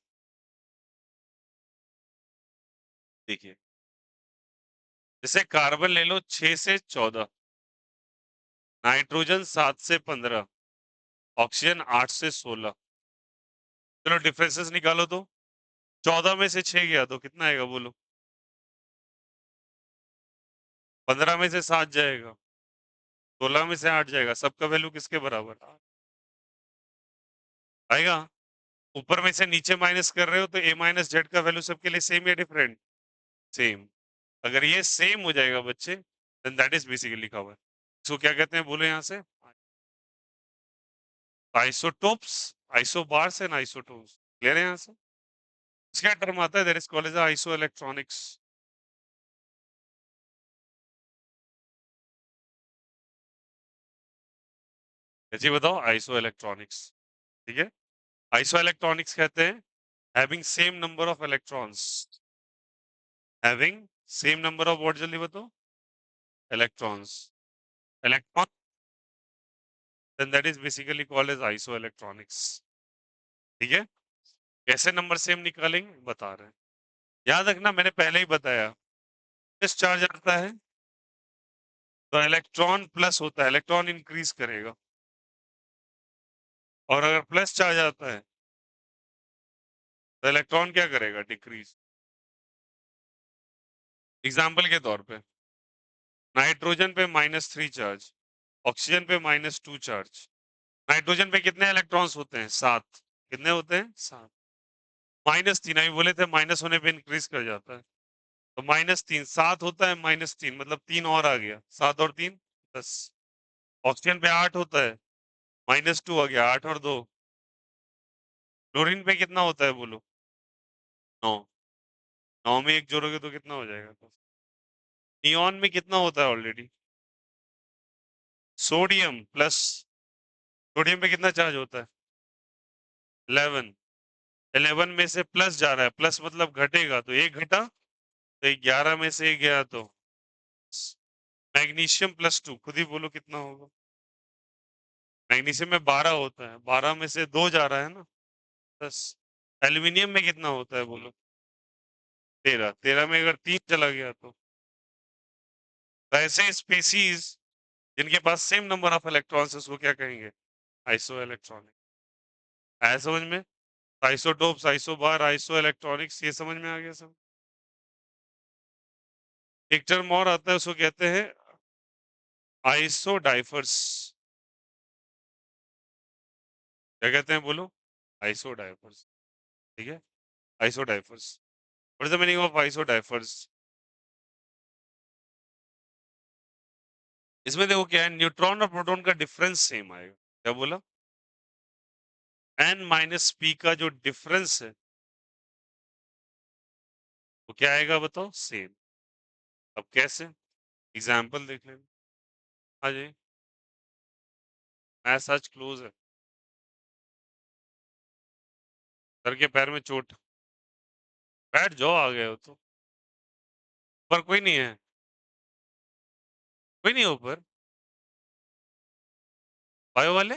देखिए, जैसे कार्बन ले लो 6 से 14, नाइट्रोजन 7 से 15, ऑक्सीजन 8 से 16। चलो डिफरेंसेस निकालो तो। 14 में से 6 गया तो कितना आएगा बोलो? 15 में से 7 जाएगा, 16 में से 8 जाएगा, सबका वैल्यू किसके बराबर आएगा? ऊपर में से नीचे माइनस कर रहे हो तो ए माइनस जेड का वैल्यू सबके लिए सेम या डिफरेंट? सेम। अगर ये सेम हो जाएगा बच्चे, देन दैट इज बेसिकली लिखा हुआ है। इसको क्या कहते हैं बोलो यहाँ से? Isotopes, isobars and isotones. Clear है यहाँ से? इसका टर्म आता है, that is called as iso electronics. कैसी बताओ? Iso electronics. ठीक है, आइसो इलेक्ट्रॉनिक्स कहते हैं having same number of electrons, having same number of what, जल्दी बताओ? Electrons, electron, then that is basically called as iso electronics. ठीक है, कैसे नंबर सेम निकालेंगे बता रहे हैं। याद रखना मैंने पहले ही बताया, प्लस चार्ज आता है तो इलेक्ट्रॉन प्लस होता है, इलेक्ट्रॉन इंक्रीज करेगा, और अगर प्लस चार्ज आता है तो इलेक्ट्रॉन क्या करेगा? डिक्रीज। एग्जाम्पल के तौर पे नाइट्रोजन पे -3 चार्ज, ऑक्सीजन पे -2 चार्ज। नाइट्रोजन पे कितने इलेक्ट्रॉन्स होते हैं? 7। कितने होते हैं? 7। -3 अभी बोले थे, माइनस होने पे इंक्रीज कर जाता है, तो -3, 7 होता है, -3 मतलब 3 और आ गया, 7 और 3 10। ऑक्सीजन पे 8 होता है, -2 आ गया, 8 और 2। क्लोरीन पे कितना होता है बोलो? 9। 9 में एक जोड़ोगे तो कितना हो जाएगा? तो नियॉन में कितना होता है ऑलरेडी? सोडियम प्लस, सोडियम पे कितना चार्ज होता है? 11। 11 में से प्लस जा रहा है, प्लस मतलब घटेगा, तो एक घटा तो 11 में से एक गया, तो मैग्नीशियम +2, खुद ही बोलो कितना होगा? मैग्नीशियम में 12 होता है, 12 में से 2 जा रहा है ना, 10। एल्यूमिनियम में कितना होता है बोलो? 13। 13 में अगर 3 चला गया तो ऐसे स्पीसीज जिनके पास सेम नंबर ऑफ इलेक्ट्रॉन्स है उसको क्या कहेंगे? Iso electronic. आया समझ में? आइसोटोप्स, आइसोबार, आइसो इलेक्ट्रॉनिक्स, ये समझ में आ गया सब। एक टर्म और आता है, उसको कहते हैं आइसोडाइफर्स। क्या कहते हैं बोलो? आइसोडाइफर्स। ठीक है, isodiaphers. What is the meaning of isodiaphers? इसमें देखो क्या है, न्यूट्रॉन और प्रोटॉन का डिफरेंस सेम आएगा। क्या बोला? n-p का जो डिफरेंस है वो क्या आएगा बताओ? सेम। अब कैसे? एग्जाम्पल देख लेना। हाँ जी, मैथ्स आज क्लोज है। सर के पैर में चोट, बैठ जाओ, आ गए हो तो। पर कोई नहीं है, कोई नहीं है ऊपर, बायो वाले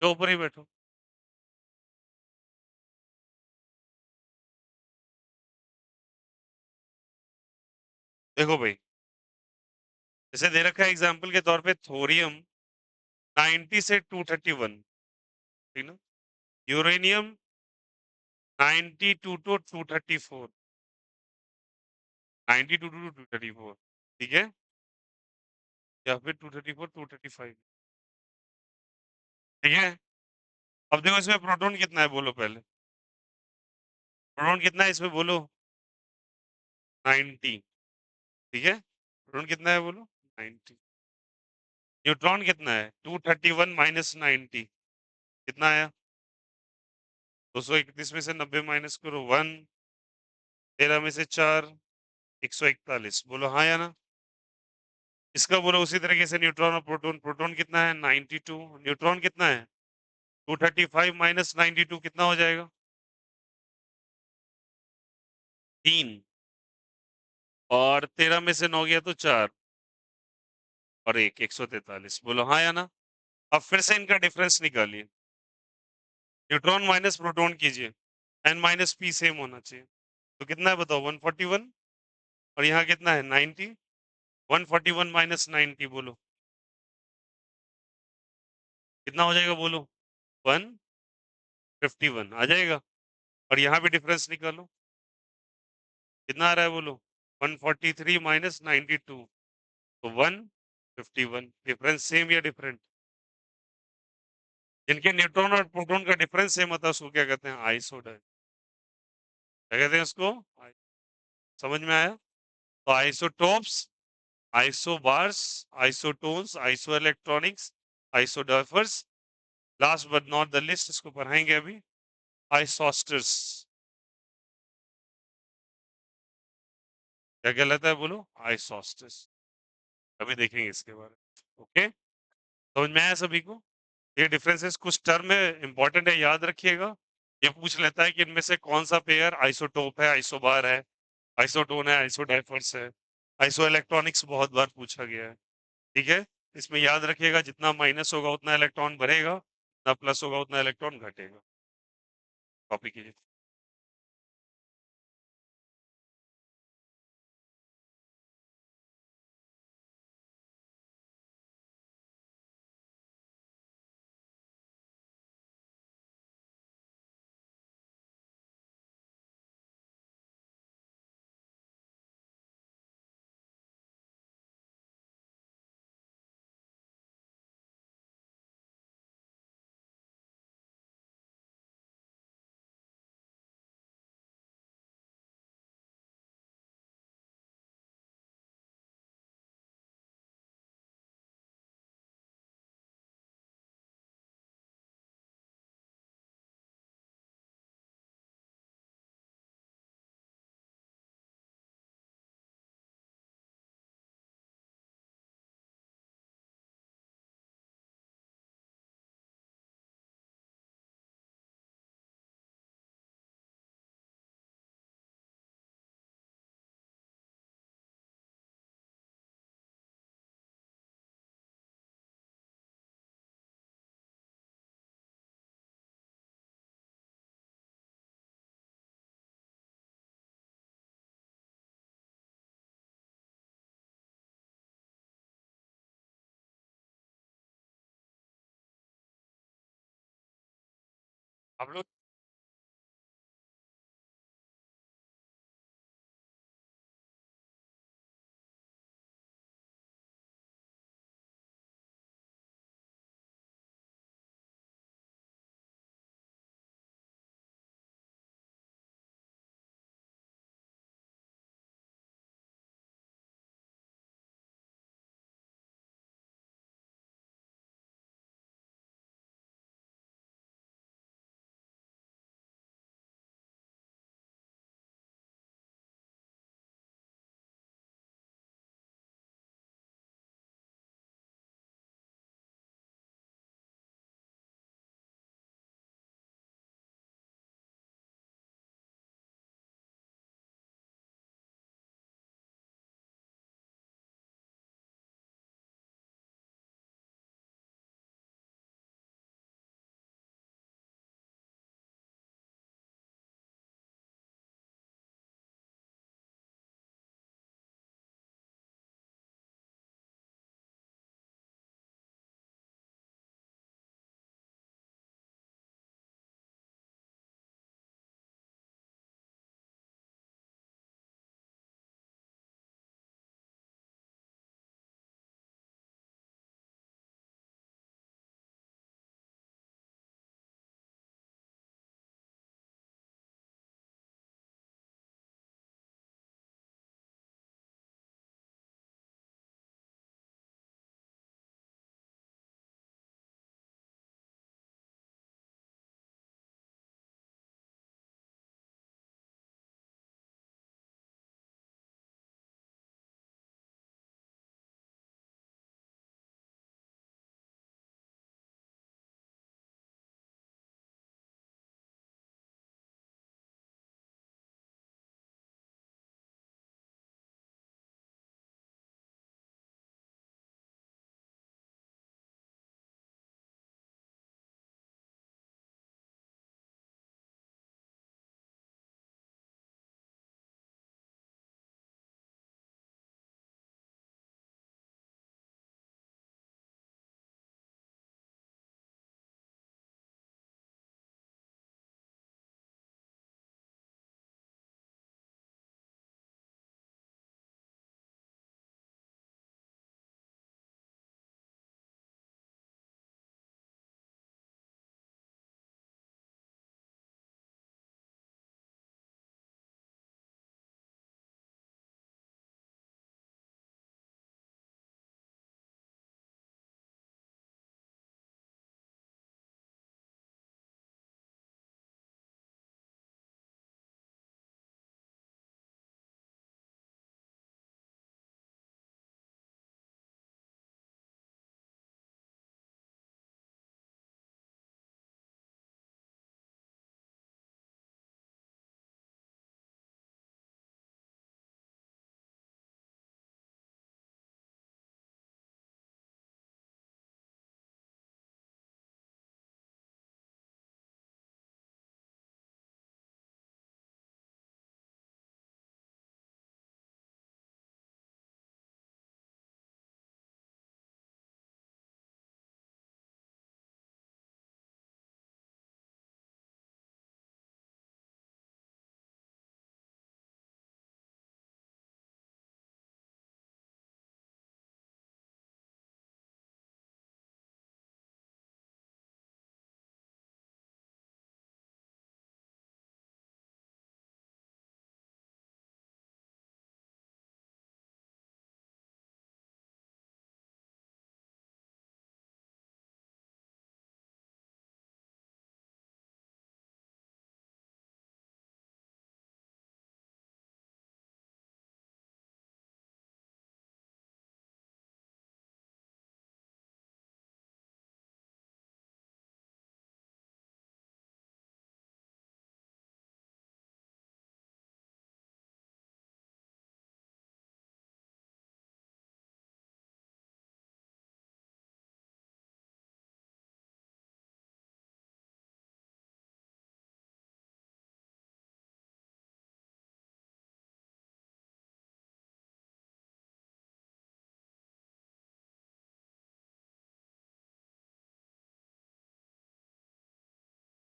तो ऊपर ही बैठो। देखो भाई, जैसे दे रखा है एग्जाम्पल के तौर पे, थोरियम 90 से 231, ठीक ना? यूरेनियम 92 टू 234, 92 टू 234, ठीक है, या फिर 234 235, ठीक है। अब देखो इसमें प्रोटॉन कितना है बोलो पहले? प्रोटॉन कितना है इसमें बोलो? 90, ठीक है। प्रोटॉन कितना है बोलो? 90। न्यूट्रॉन कितना है? 231 माइनस 90, कितना आया? 231 में से 90 माइनस करो, 1। 13 में से 4, 141, बोलो हाँ या ना? इसका बोलो उसी तरीके से न्यूट्रॉन और प्रोटॉन, प्रोटॉन कितना है? 92, न्यूट्रॉन कितना है? 235 माइनस 92 कितना हो जाएगा? 3। और 13 में से 9 गया तो 4, और 1, 143, बोलो हाँ या ना? अब फिर से इनका डिफरेंस निकालिए, न्यूट्रॉन माइनस प्रोटॉन कीजिए, n माइनस पी सेम होना चाहिए, तो कितना है बताओ? 141, और यहाँ कितना है? 90। 141 माइनस 90 बोलो कितना हो जाएगा बोलो? 151 आ जाएगा। और यहाँ भी डिफरेंस निकालो, कितना आ रहा है बोलो? 143 माइनस 92, तो 151। डिफरेंस सेम या डिफरेंट? जिनके न्यूट्रॉन और प्रोटॉन का डिफरेंस सेम होता है उसको क्या कहते हैं? आइसोडाइ, क्या कहते हैं उसको? समझ में आया? तो isotopes, isobars, isotones, isoelectronics, isodiaphers, last but not the least, इसको पढ़ाएंगे अभी, आइसोस्टर्स। क्या कहलाता है बोलो? आइसोस्टर्स। अभी देखेंगे इसके बारे में, ओके। समझ में आया सभी को? ये डिफरेंसेस कुछ टर्म में इंपॉर्टेंट है, याद रखिएगा। ये पूछ लेता है कि इनमें से कौन-सा पेयर आइसोटोप है, आइसोबार है, आइसोटोन है, आइसोडाइफर्स है। आइसोइलेक्ट्रॉनिक्स बहुत बार पूछा गया है, ठीक है? इसमें याद रखिएगा जितना माइनस होगा उतना इलेक्ट्रॉन बढ़ेगा, जितना प्लस होगा उतना इलेक्ट्रॉन घटेगा। कॉपी कीजिए। आप लोग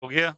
हो गया?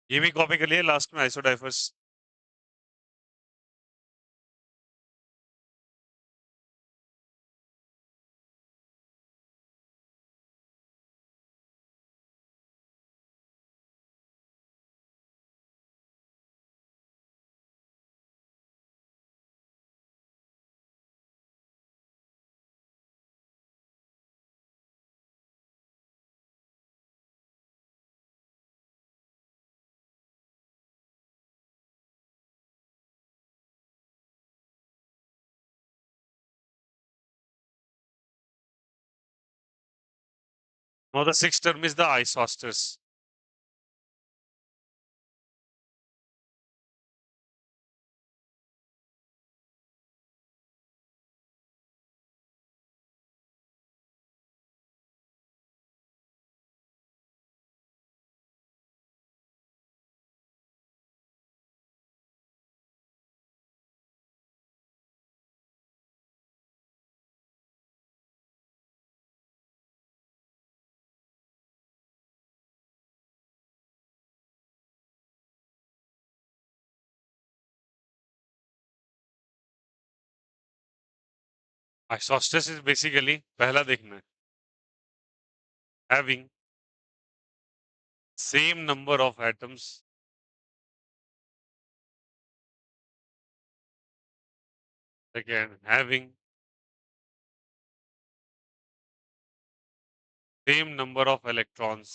ये भी कॉपी कर लिए लास्ट में isodiaphers. Now the sixth term is the isostas. Isostas is basically पहला देखना है having same number of atoms. Second, having same number of electrons.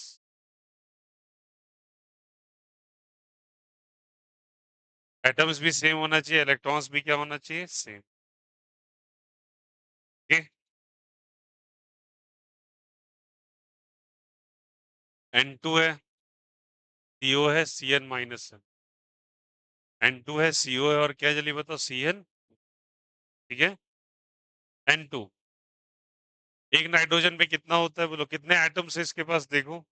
Atoms भी सेम होना चाहिए, इलेक्ट्रॉन्स भी क्या होना चाहिए, सेम। ओके, N2 है, CO है, Cn माइनस है। N2 है, CO है और क्या जल्दी बताओ, Cn। ठीक है, N2। एक नाइट्रोजन पे कितना होता है बोलो, कितने एटम्स है इसके पास देखो,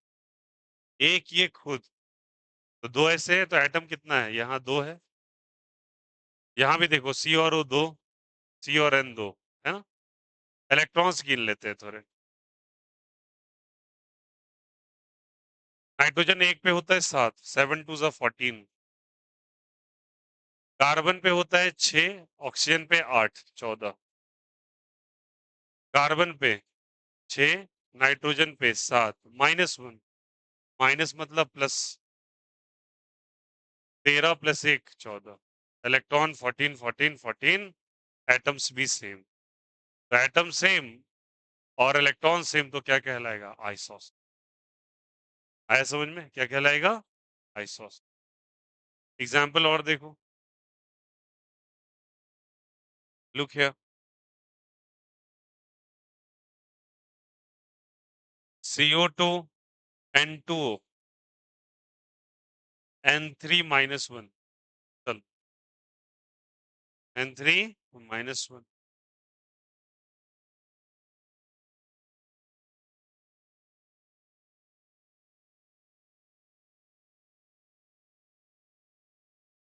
एक ये खुद, तो दो ऐसे है तो एटम कितना है, यहाँ दो है, यहाँ भी देखो C और O दो, C और N दो, है ना। इलेक्ट्रॉन्स गिन लेते हैं थोड़े। नाइट्रोजन एक पे होता है 7, 7 टू ज़ा 14। कार्बन पे होता है 6, ऑक्सीजन पे 8, 14। कार्बन पे 6, नाइट्रोजन पे 7, -1, माइनस मतलब प्लस, 13 प्लस 1 14। इलेक्ट्रॉन 14 14 14, एटम्स भी सेम, तो एटम सेम और इलेक्ट्रॉन सेम तो क्या कहलाएगा, आइसोस। आया समझ में, क्या कहलाएगा, आइसोस। एग्जाम्पल और देखो, Look here. CO2, N2O, N3 -1. चल, N3 -1.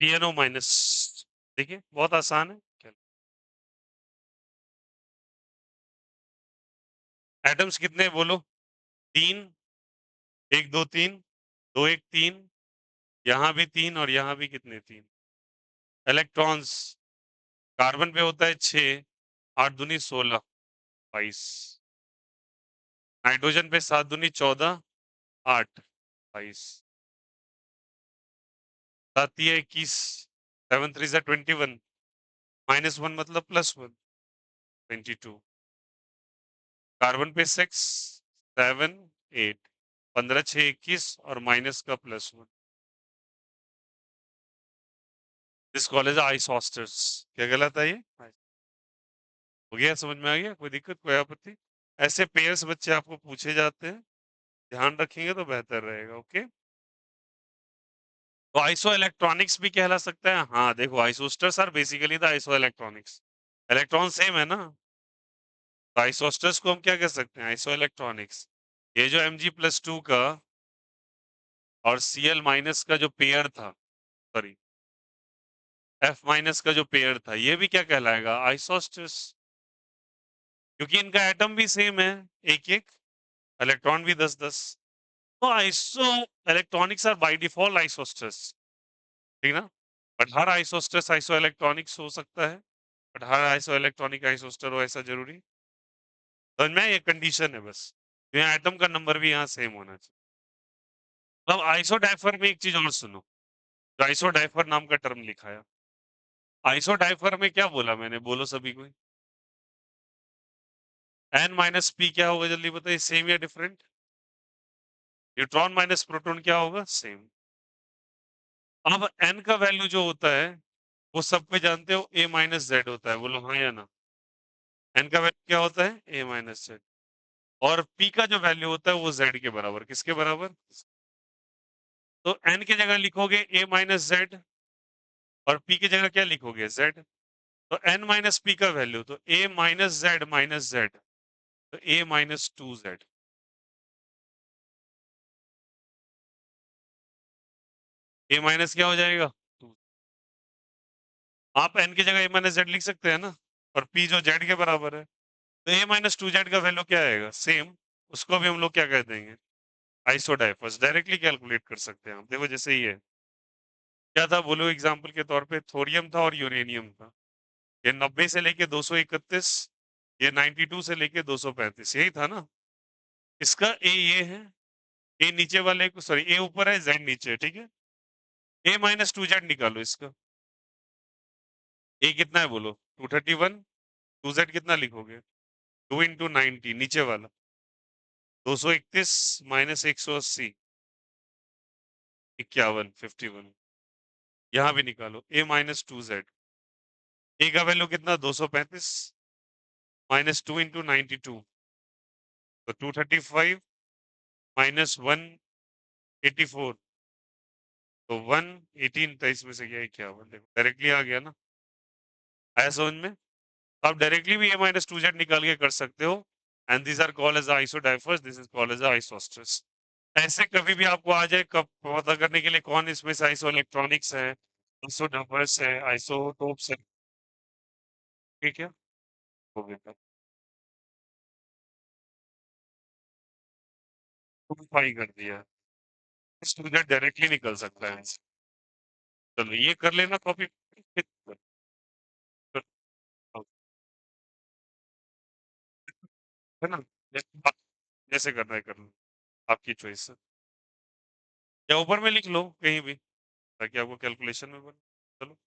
PNO minus. देखिए बहुत आसान है। एटम्स कितने बोलो? 3, 1 2 3, 2 1 3, यहाँ भी 3 और यहाँ भी कितने 3। इलेक्ट्रॉन्स, कार्बन पे होता है 6, 8 दूनी 16, 22। नाइट्रोजन पे 7 दूनी 14, 8, 22। 7 है 21, 7 3 21, -1 मतलब +1, 22। कार्बन पे 6, 7, 8, 15 6 21 और माइनस का +1। This college isosters. क्या कहलाता है ये? हो गया, समझ में आ गया? कोई दिक्कत, कोई आपत्ति? ऐसे पेयर्स बच्चे आपको पूछे जाते हैं, ध्यान रखेंगे तो बेहतर रहेगा। ओके, तो आइसो इलेक्ट्रॉनिक्स भी कहला सकता है। हाँ देखो, isosters are basically the isoelectronics. Electron same है ना, तो आइसोस्टर्स को हम क्या कह सकते हैं? Iso electronics. ये जो Mg+2 का और Cl- का जो पेयर था, सॉरी F- का जो पेयर था, ये भी क्या कहलाएगा? आइसोस्टर्स, क्योंकि इनका एटम भी सेम है, एक एक, इलेक्ट्रॉन भी 10 10। तो isoelectronics are by default isosters, ठीक ना? बट हर आइसोस्टर्स आइसो इलेक्ट्रॉनिक्स हो सकता है, बट हर आइसो इलेक्ट्रॉनिक आइसोस्टर हो ऐसा जरूरी? समझ में? ये कंडीशन है बस, यहाँ एटम का नंबर भी यहाँ सेम होना चाहिए। अब आइसोडाइफर में एक चीज और सुनो, जो आइसोडाइफर नाम का टर्म लिखा है, आइसोडाइफर में क्या बोला मैंने? बोलो सभी को। N-P क्या होगा जल्दी बताइए, सेम या डिफरेंट? न्यूट्रॉन माइनस प्रोटॉन क्या होगा? सेम। अब N का वैल्यू जो होता है वो सब पे जानते हो, A-Z होता है, बोलो हाँ या ना? N का वैल्यू क्या होता है? A-Z। और P का जो वैल्यू होता है वो Z के बराबर, किसके बराबर? तो N की जगह लिखोगे A-Z और P की जगह क्या लिखोगे? Z। तो N-P का वैल्यू तो A-Z तो A-2Z। A- क्या हो जाएगा? 2। आप N की जगह A-Z लिख सकते हैं ना, और P जो Z के बराबर है, तो A-2Z का वैल्यू क्या आएगा? सेम। उसको भी हम लोग क्या कह देंगे? आइसोडाइफर्स। डायरेक्टली कैलकुलेट कर सकते हैं हम। देखो जैसे ये क्या था, बोलो एग्जांपल के तौर पे, थोरियम था और यूरेनियम था। ये 90 से लेके 231, ये 92 से लेके 235, यही था ना? इसका ए ये है, ए नीचे वाले को, सॉरी ए ऊपर है, जेड नीचे है, ठीक है? A-2Z निकालो इसका। ए कितना है बोलो? 231। 2Z कितना लिखोगे? 2 × 90, नीचे वाला 231 -180, 51, 51। यहाँ भी निकालो A-2Z। ए का वैल्यू कितना? 235 -2 × 92, तो 235 -184, तो 118, तो इसमें से क्या है? 51। देखो डायरेक्टली आ गया ना, आया समझ में? आप डायरेक्टली भी A-2Z निकाल के कर सकते हो। And these are called as isodiaphers, this is called as isosters. ऐसे कभी भी आपको आ जाए, कब पता करने के लिए कौन इसमें से आइसो इलेक्ट्रॉनिक्स है, आइसोडाइफर्स है, आइसोटोप्स है, ठीक है? हो गया, सिंपलीफाई कर दिया। स्टूडेंट डायरेक्टली निकल सकता है। चलो ये कर लेना कॉपी, है ना? जैसे करना है कर लो, आपकी चॉइस है। या ऊपर में लिख लो कहीं भी, ताकि आपको कैलकुलेशन में बने। चलो।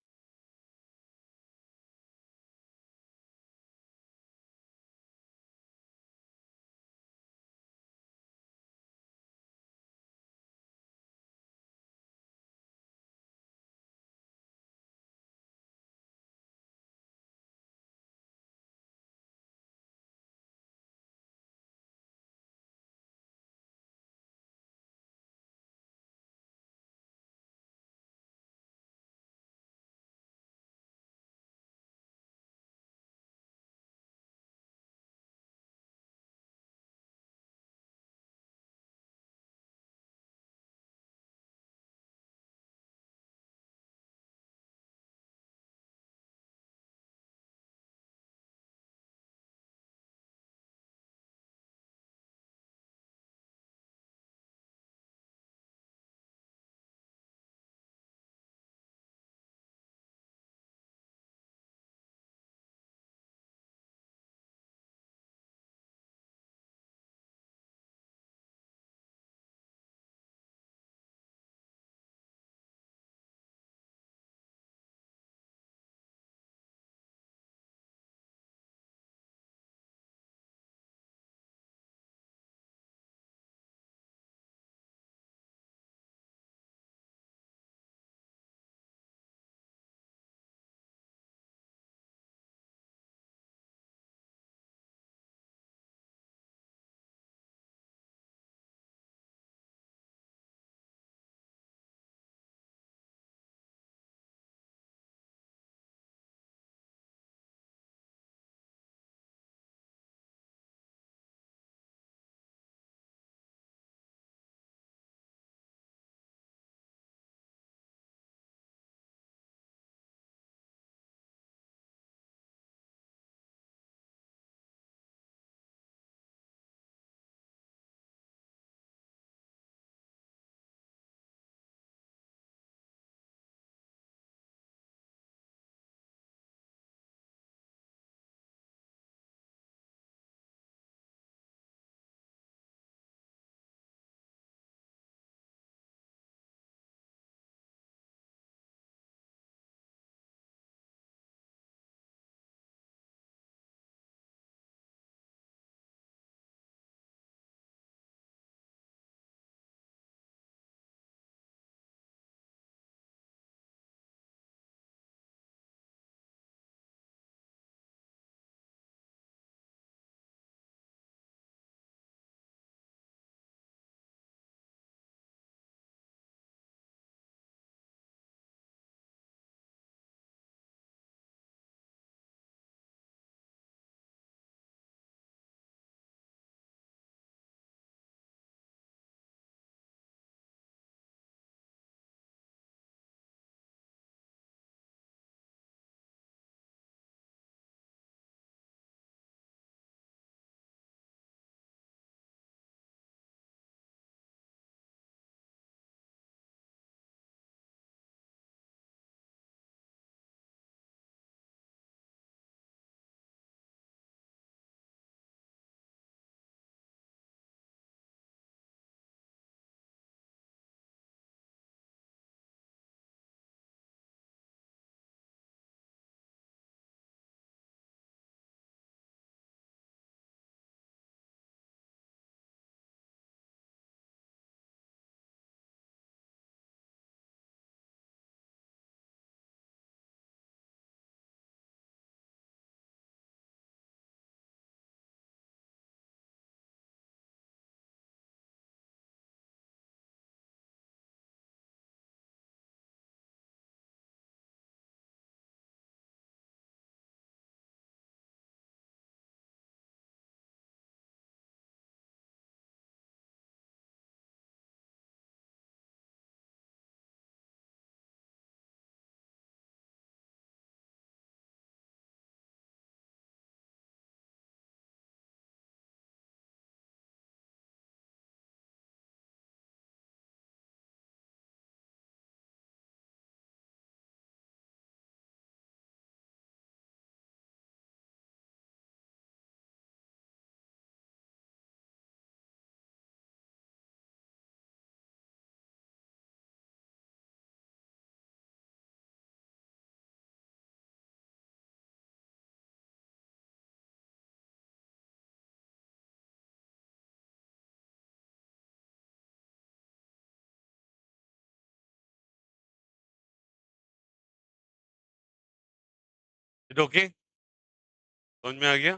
It okay? समझ में आ गया?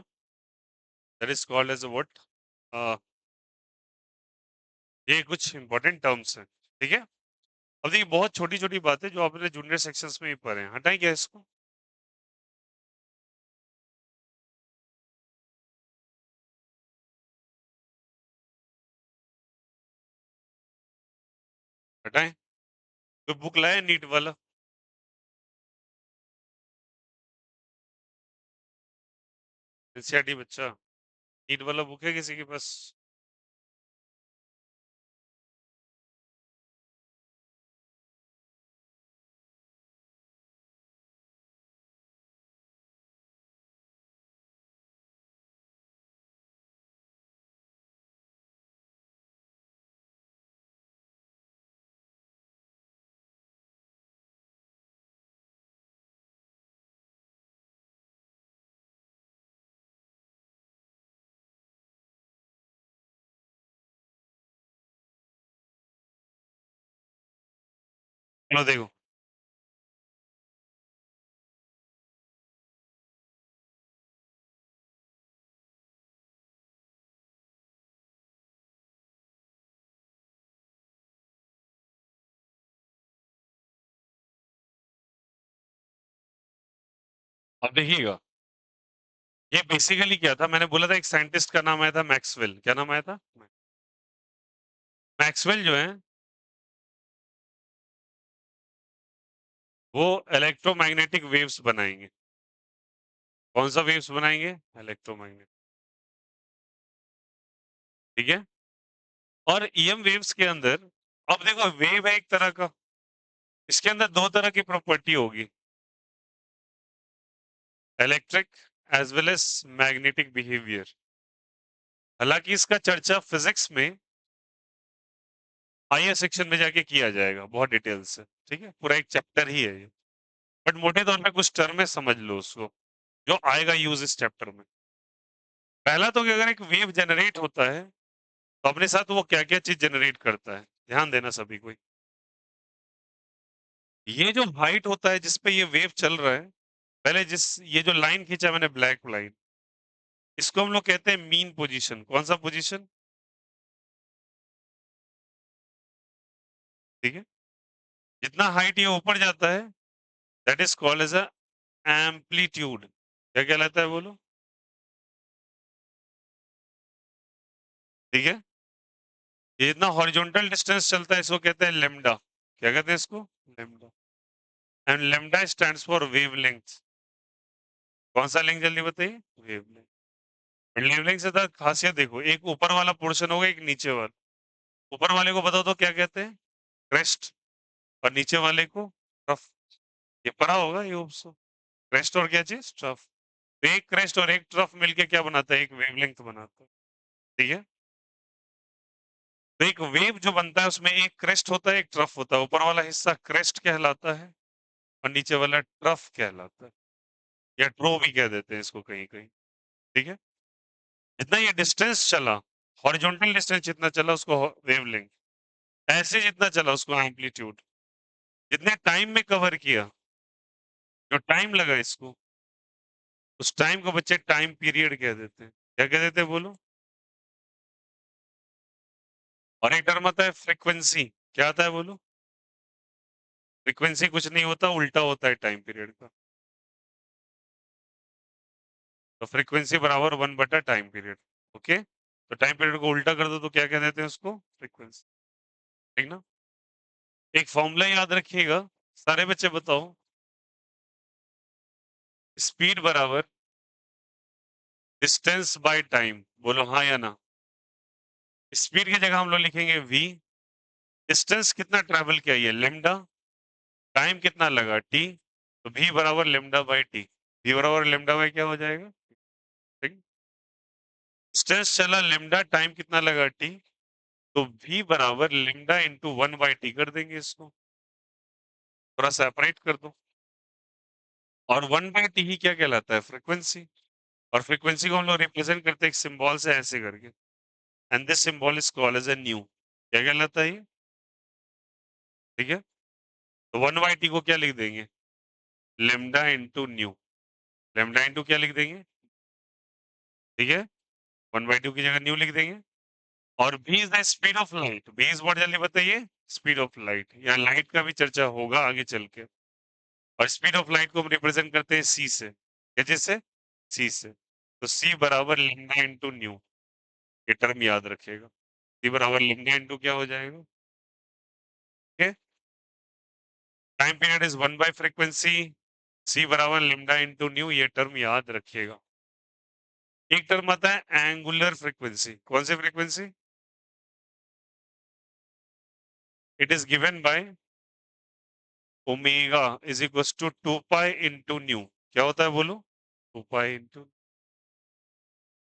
That is called as what? ये कुछ इंपॉर्टेंट टर्म्स हैं, ठीक है? अब देखिए बहुत छोटी-छोटी बातें जो आपने जूनियर सेक्शंस में ही पढ़े हैं, हटाएँ क्या इसको? हटाएँ? कोई बुक लाए नीट वाला? एनसीईआरटी बच्चा, नीट वाला बुक है किसी के पास? लो देखो, अब देखिएगा, ये बेसिकली क्या था मैंने बोला था एक साइंटिस्ट का नाम आया था मैक्सवेल, क्या नाम आया था? मैक्सवेल जो हैं, वो इलेक्ट्रोमैग्नेटिक वेव्स बनाएँगे। कौन-सा वेव्स बनाएँगे? इलेक्ट्रोमैग्नेट, ठीक है? और ईएम वेव्स के अंदर अब देखो वेव है एक तरह का, इसके अंदर 2 तरह की प्रॉपर्टी होगी, electric as well as magnetic behaviour. हालाँकि इसका चर्चा फिज़िक्स में हायर सेक्शन में जाके किया जाएगा बहुत डिटेल से, ठीक है? पूरा एक चैप्टर ही है ये। बट मोटे तौर पे कुछ टर्म है समझ लो उसको, जो आएगा यूज़ इस चैप्टर में। पहला तो कि अगर एक वेव जनरेट होता है, तो अपने साथ वो क्या-क्या चीज़ जनरेट करता है, ध्यान देना सभी को। ये जो हाइट होता है जिस पे ये वेव चल रहा है, पहले जिस ये जो लाइन खींचा मैंने ब्लैक लाइन, इसको हम लोग कहते हैं मीन पोजीशन। कौन-सा पोजीशन? ठीक है? जितना हाइट ये ऊपर जाता है, that is called as a amplitude. क्या कहलाता है बोलो? ठीक है? ये जितना हॉरिजॉन्टल डिस्टेंस चलता है इसको कहते हैं लैम्ब्डा। क्या कहते हैं इसको? Lambda. And lambda stands for wavelength. कौन-सा लेंथ जल्दी बताइए? वेवलेंथ। वेवलेंथ से तो खासियत देखो, एक ऊपर वाला पोर्शन होगा, एक नीचे वाला। ऊपर वाले को बताओ तो क्या कहते हैं? क्रेस्ट। और नीचे वाले को ट्रफ। ये पढ़ा होगा ये उपसो। क्रेस्ट और क्या चीज़? ट्रफ। तो एक क्रेस्ट और एक ट्रफ मिलके क्या बनाता है? एक वेवलेंथ बनाता है। ठीक है? तो एक वेव जो बनता है उसमें एक क्रेस्ट होता है, एक ट्रफ होता है। ऊपर वाला हिस्सा क्रेस्ट कहलाता है और नीचे वाला ट्रफ कहलाता है या ट्रो भी कह देते हैं इसको कहीं-कहीं। ठीक है? जितना ये डिस्टेंस चला, हॉरिजॉन्टल डिस्टेंस जितना चला उसको वेवलेंथ, ऐसे जितना चला उसको एम्पलीट्यूड। जितने टाइम में कवर किया, जो टाइम लगा इसको, उस टाइम को बच्चे टाइम पीरियड कह देते हैं। क्या कह देते हैं बोलो? और एक टर्म आता है फ्रीक्वेंसी। क्या आता है बोलो? फ्रीक्वेंसी कुछ नहीं होता, उल्टा होता है टाइम पीरियड का। तो फ्रीक्वेंसी बराबर 1 बटा टाइम पीरियड। ओके? तो टाइम पीरियड को उल्टा कर दो तो क्या कह देते हैं उसको? फ्रीक्वेंसी। ठीक ना? एक फ़ॉर्मूला याद रखिएगा, सारे बच्चे बताओ, स्पीड बराबर डिस्टेंस बाय टाइम। बोलो हाँ या ना? स्पीड की जगह हम लोग लिखेंगे v, डिस्टेंस कितना ट्रैवल किया ये लैम्ब्डा, टाइम कितना लगा t, तो v बराबर लैम्ब्डा बाय t। v बराबर लैम्ब्डा बाय क्या हो जाएगा? ठीक? डिस्टेंस चला लैम्ब्डा, टाइम कितना लगा t, तो v बराबर लैम्ब्डा इंटू 1 बाय t कर देंगे इसको। थोड़ा सेपरेट कर दो। और 1 बाय t ही क्या कहलाता है? फ्रीक्वेंसी। और फ्रीक्वेंसी को हम लोग रिप्रेजेंट करते हैं एक सिंबल से ऐसे करके। And this symbol is called as a nu. क्या कहलाता है ये? ठीक है? तो 1 बाय t को क्या लिख देंगे? Lambda into new. Lambda into क्या लिख देंगे, ठीक है, 1/2 की जगह न्यू लिख देंगे। और v is the speed of light, v is what, जल्दी बताइए, स्पीड ऑफ लाइट। या लाइट का भी चर्चा होगा आगे चल के। और स्पीड ऑफ लाइट को हम रिप्रेजेंट करते हैं c से, क्या चीज से, c से। तो c बराबर लैम्डा इंटू न्यू, ये टर्म याद रखिएगा। c बराबर लैम्डा इंटू क्या हो जाएगा, ठीक है। Time period is 1 by frequency, c बराबर लैम्डा इंटू न्यू, ये टर्म याद रखिएगा। एक टर्म आता है एंगुलर फ्रीक्वेंसी, कौन सी frequency, it is given by omega is equal to 2 pi into nu. क्या होता है बोलो, 2 पाई इंटू,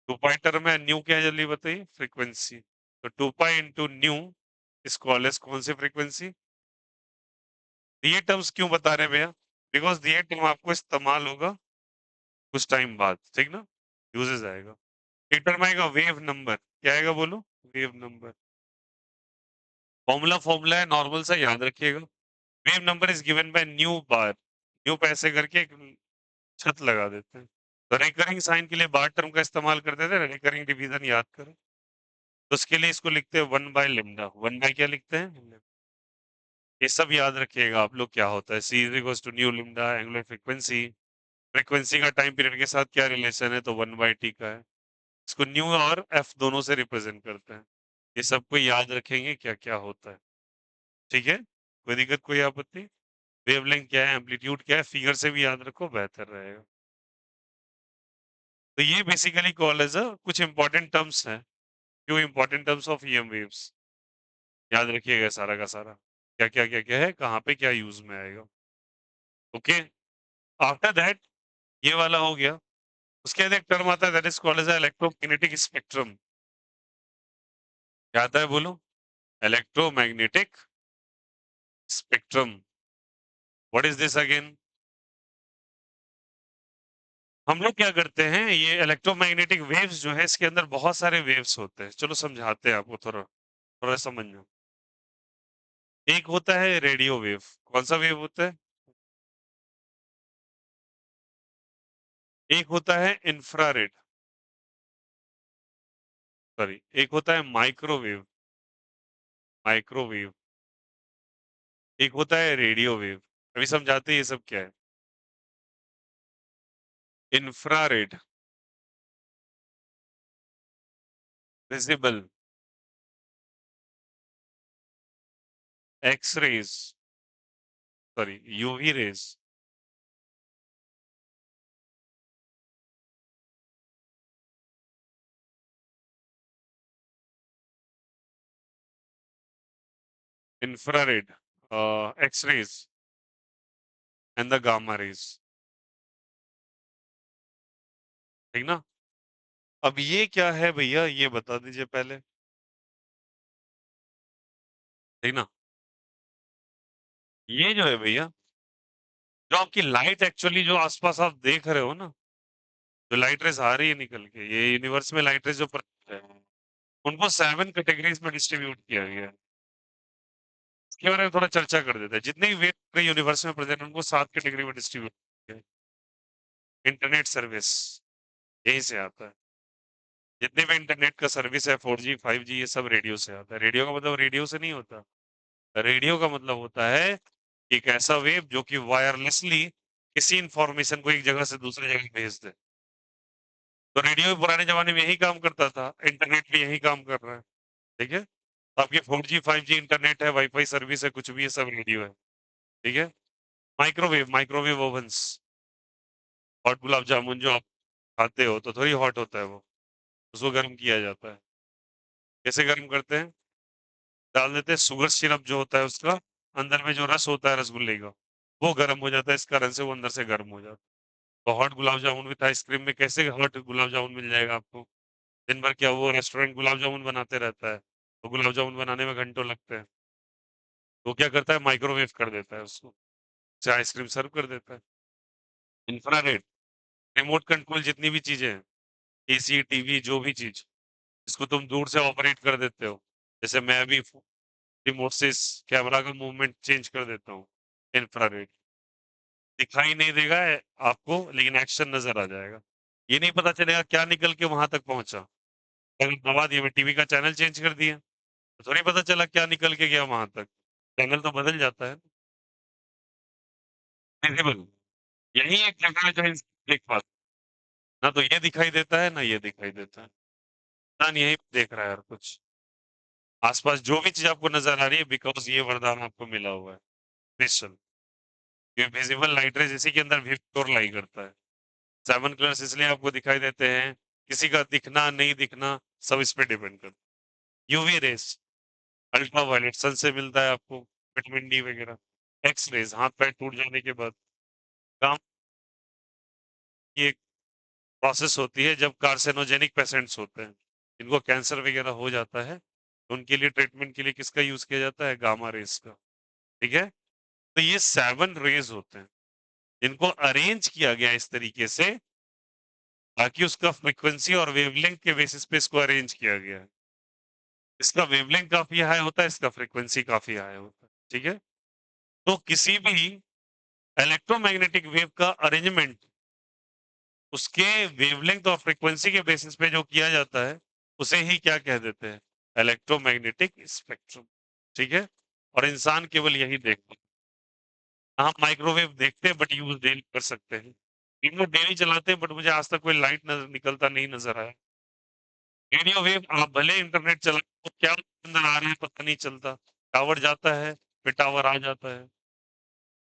2 पाई टर्म है, न्यू क्या है जल्दी बताइए, फ्रीक्वेंसी। तो 2 pi into nu is call as कौन सी फ्रीक्वेंसी। ये टर्म्स क्यों बता रहे हैं भैया, बिकॉज ये टर्म आपको इस्तेमाल होगा कुछ टाइम बाद, ठीक ना, यूजेस आएगा। एक टर्म आएगा वेव नंबर, क्या आएगा बोलो, वेव नंबर। फॉर्मूला फॉर्मूला है नॉर्मल सा, याद रखिएगा। Wave number is given bye new bar, new पे ऐसे करके एक छत लगा देते हैं। तो रिकरिंग साइन के लिए बार टर्म का इस्तेमाल करते थे, रिकरिंग डिवीजन याद करो। तो उसके लिए इसको लिखते हैं 1 बाय लेमडा, 1 बाय क्या लिखते हैं, ये सब याद रखिएगा आप लोग, क्या होता है c is equal to nu lambda angular frequency. Frequency का टाइम पीरियड के साथ क्या रिलेशन है, तो 1/t का है। इसको न्यू और एफ दोनों से रिप्रेजेंट करते हैं। ये सबको याद रखेंगे क्या क्या होता है, ठीक है, कोई दिक्कत कोई आपत्ति। वेवलेंथ क्या है, एम्पलीट्यूड क्या है, फिगर से भी याद रखो, बेहतर रहेगा। तो ये बेसिकली कॉल एज अ कुछ इंपॉर्टेंट टर्म्स हैं, few important terms of EM waves, याद रखिएगा सारा का सारा, क्या क्या क्या क्या है, कहाँ पे क्या यूज में आएगा। ओके, आफ्टर दैट ये वाला हो गया। उसके बाद एक टर्म आता है that is called as electromagnetic spectrum. क्या आता है बोलो, electromagnetic spectrum. What is this again. हम लोग क्या करते हैं, ये इलेक्ट्रोमैग्नेटिक वेव्स जो है, इसके अंदर बहुत सारे वेव्स होते हैं, चलो समझाते हैं आपको, थोड़ा थोड़ा समझना। एक होता है रेडियो वेव, कौन सा वेव होता है, एक होता है इंफ्रारेड, सॉरी, एक होता है माइक्रोवेव, माइक्रोवेव, एक होता है रेडियो वेव। अभी समझाते हैं ये सब क्या है। Infrared, visible, X rays, sorry UV rays, infrared, X rays and the gamma rays, ठीक ना। अब ये क्या है भैया, ये बता दीजिए पहले, ठीक ना। ये जो है भैया, जो आपकी लाइट एक्चुअली जो आसपास आप देख रहे हो ना, जो लाइट रेज आ रही है निकल के, ये यूनिवर्स में लाइट रेज जो है, उनको 7 कैटेगरीज में डिस्ट्रीब्यूट किया गया है। इसके बारे में थोड़ा चर्चा कर देते हैं। जितने भी वेव यूनिवर्स में प्रेजेंट उनको 7 कैटेगरी में डिस्ट्रीब्यूट किया है। इंटरनेट सर्विस यहीं से आता है, जितने भी इंटरनेट का सर्विस है, 4G 5G, ये सब रेडियो से आता है। रेडियो का मतलब रेडियो से नहीं होता, रेडियो का मतलब होता है कि एक ऐसा वेव जो कि वायरलेसली किसी इंफॉर्मेशन को एक जगह से दूसरी जगह भेज दे। तो रेडियो पुराने जमाने में यही काम करता था, इंटरनेट भी यही काम कर रहा है, ठीक है। तो आपके 4G 5G इंटरनेट है, वाईफाई सर्विस है, कुछ भी है, सब रेडियो है, ठीक है। Microwave, microwave Owens, hot gulab jamun जो आप खाते हो तो थोड़ी हॉट होता है वो, उसको गर्म किया जाता है। कैसे गर्म करते हैं, डाल देते हैं शुगर सिरप जो होता है उसका, अंदर में जो रस होता है रसगुल्ले का, वो गर्म हो जाता है, इस कारण से वो अंदर से गर्म हो जाता है। तो hot gulab jamun with ice cream में कैसे हॉट गुलाब जामुन मिल जाएगा आपको, दिन भर क्या वो रेस्टोरेंट गुलाब जामुन बनाते रहता है, तो गुलाब जामुन बनाने में घंटों लगते हैं। तो क्या करता है, माइक्रोवेव कर देता है उसको, चाहे आइसक्रीम सर्व कर देता है। इंफ्रारेड, रिमोट कंट्रोल जितनी भी चीजें हैं, एसी टीवी जो भी चीज, इसको तुम दूर से ऑपरेट कर देते हो। जैसे मैं अभी रिमोट से इस कैमरा का मूवमेंट चेंज कर देता हूँ, इंफ्रारेड। दिखाई नहीं देगा आपको, लेकिन एक्शन नज़र आ जाएगा। ये नहीं पता चलेगा क्या निकल के वहाँ तक पहुँचा। अगर दबा दिया, मैं टीवी का चैनल चेंज कर दिया, तो थोड़ी पता चला क्या निकल के गया वहाँ तक। चैनल तो बदल जाता है। विज़िबल, यही एक जगह है जहाँ इंसान देख पाता है। ना तो ये दिखाई देता है, ना ये दिखाई देता है। इंसान यहीं पे देख रहा है हर कुछ। आस-पास जो भी चीज़ आपको नज़र आ रही है बिकॉज़ ये वरदान आपको मिला हुआ है, स्पेशल। ये विज़िबल लाइट रेज़ इसी के अंदर भी और लाई करता है। 7 कलर्स इसलिए आपको दिखाई देते हैं, किसी का दिखना, नहीं दिखना, सब इस पे डिपेंड करता है। यूवी रेज़, अल्ट्रावायलेट सन से मिलता है आपको, विटामिन डी वगैरह। एक्स-रेज़ हाथ-पैर टूट जाने के बाद काम की एक प्रोसेस होती है जब कार्सिनोजेनिक पेशेंट्स होते हैं, जिनको कैंसर वगैरह हो जाता है, तो उनके लिए ट्रीटमेंट के लिए किसका यूज़ किया जाता है? गामा रेज़ का, ठीक है? तो ये 7 रेज़ होते हैं, इनको अरेंज किया गया इस तरीके से ताकि उसका फ्रीक्वेंसी और वेवलेंथ के बेसिस पे इसको अरेंज किया गया है। इसका वेवलेंथ काफ़ी हाई होता है, इसका फ्रीक्वेंसी काफ़ी हाई होता है, ठीक है? तो किसी भी इलेक्ट्रोमैग्नेटिक वेव का अरेंजमेंट उसके वेवलेंथ और फ्रीक्वेंसी के बेसिस पे जो किया जाता है, उसे ही क्या कह देते हैं? इलेक्ट्रोमैग्नेटिक स्पेक्ट्रम, ठीक है? और इंसान केवल यही देखता है। हम माइक्रोवेव देखते हैं बट यूज़ डेली कर सकते हैं। रिमोट डेली चलाते हैं बट मुझे आज तक कोई लाइट नज़र निकलता नहीं नज़र आया। रेडियो वेव आप भले इंटरनेट चलाएँ, तो क्या अंदर आ रहा है पता नहीं चलता। टावर जाता है, फिर टावर आ जाता है।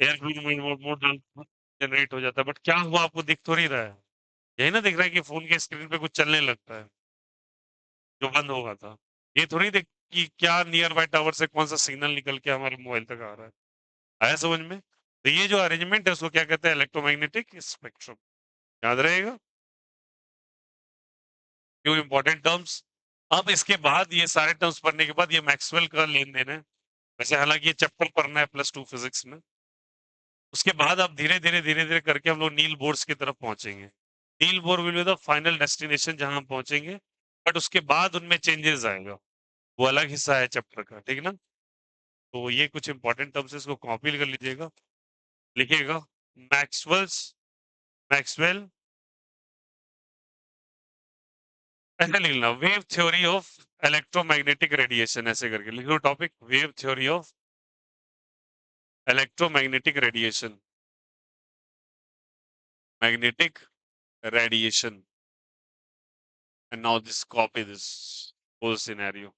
एयरप्लेन में मोड मोड डालते जनरेट हो जाता है, बट क्या हुआ आपको दिख थोड़ी रहा है। यही ना दिख रहा है कि फ़ोन के स्क्रीन पे कुछ चलने लगता है, जो बंद होगा था। ये थोड़ी देख कि क्या नियर बाय टावर से कौन-सा सिग्नल निकल के हमारे मोबाइल तक आ रहा है। आया समझ में? तो ये जो अरेंजमेंट है उसको क्या कहते हैं? Electromagnetic spectrum. याद रहेगा? Few important terms. अब इसके बाद ये सारे टर्म्स पढ़ने के बाद ये मैक्सवेल का लेन-देन है। वैसे हालाँकि ये चैप्टर पढ़ना है +2 फिज़िक्स में। उसके बाद अब धीरे-धीरे, धीरे-धीरे करके हम लोग नील बोर्स की तरफ पहुँचेंगे। Niels Bohr will be the final destination जहाँ हम पहुँचेंगे, बट उसके बाद उनमें चेंजेज़ आएगा। वो अलग हिस्सा है चैप्टर का, ठीक है ना? तो ये कुछ इम्पोर्टेंट टर्म्स है, इसको कॉपी कर लीजिएगा, लिखिएगा मैक्सवेल्स मैक्सवेल ऐसे लिखना wave theory of electromagnetic radiation ऐसे करके लिख लो topic wave theory of electromagnetic radiation magnetic radiation and now this copy this whole scenario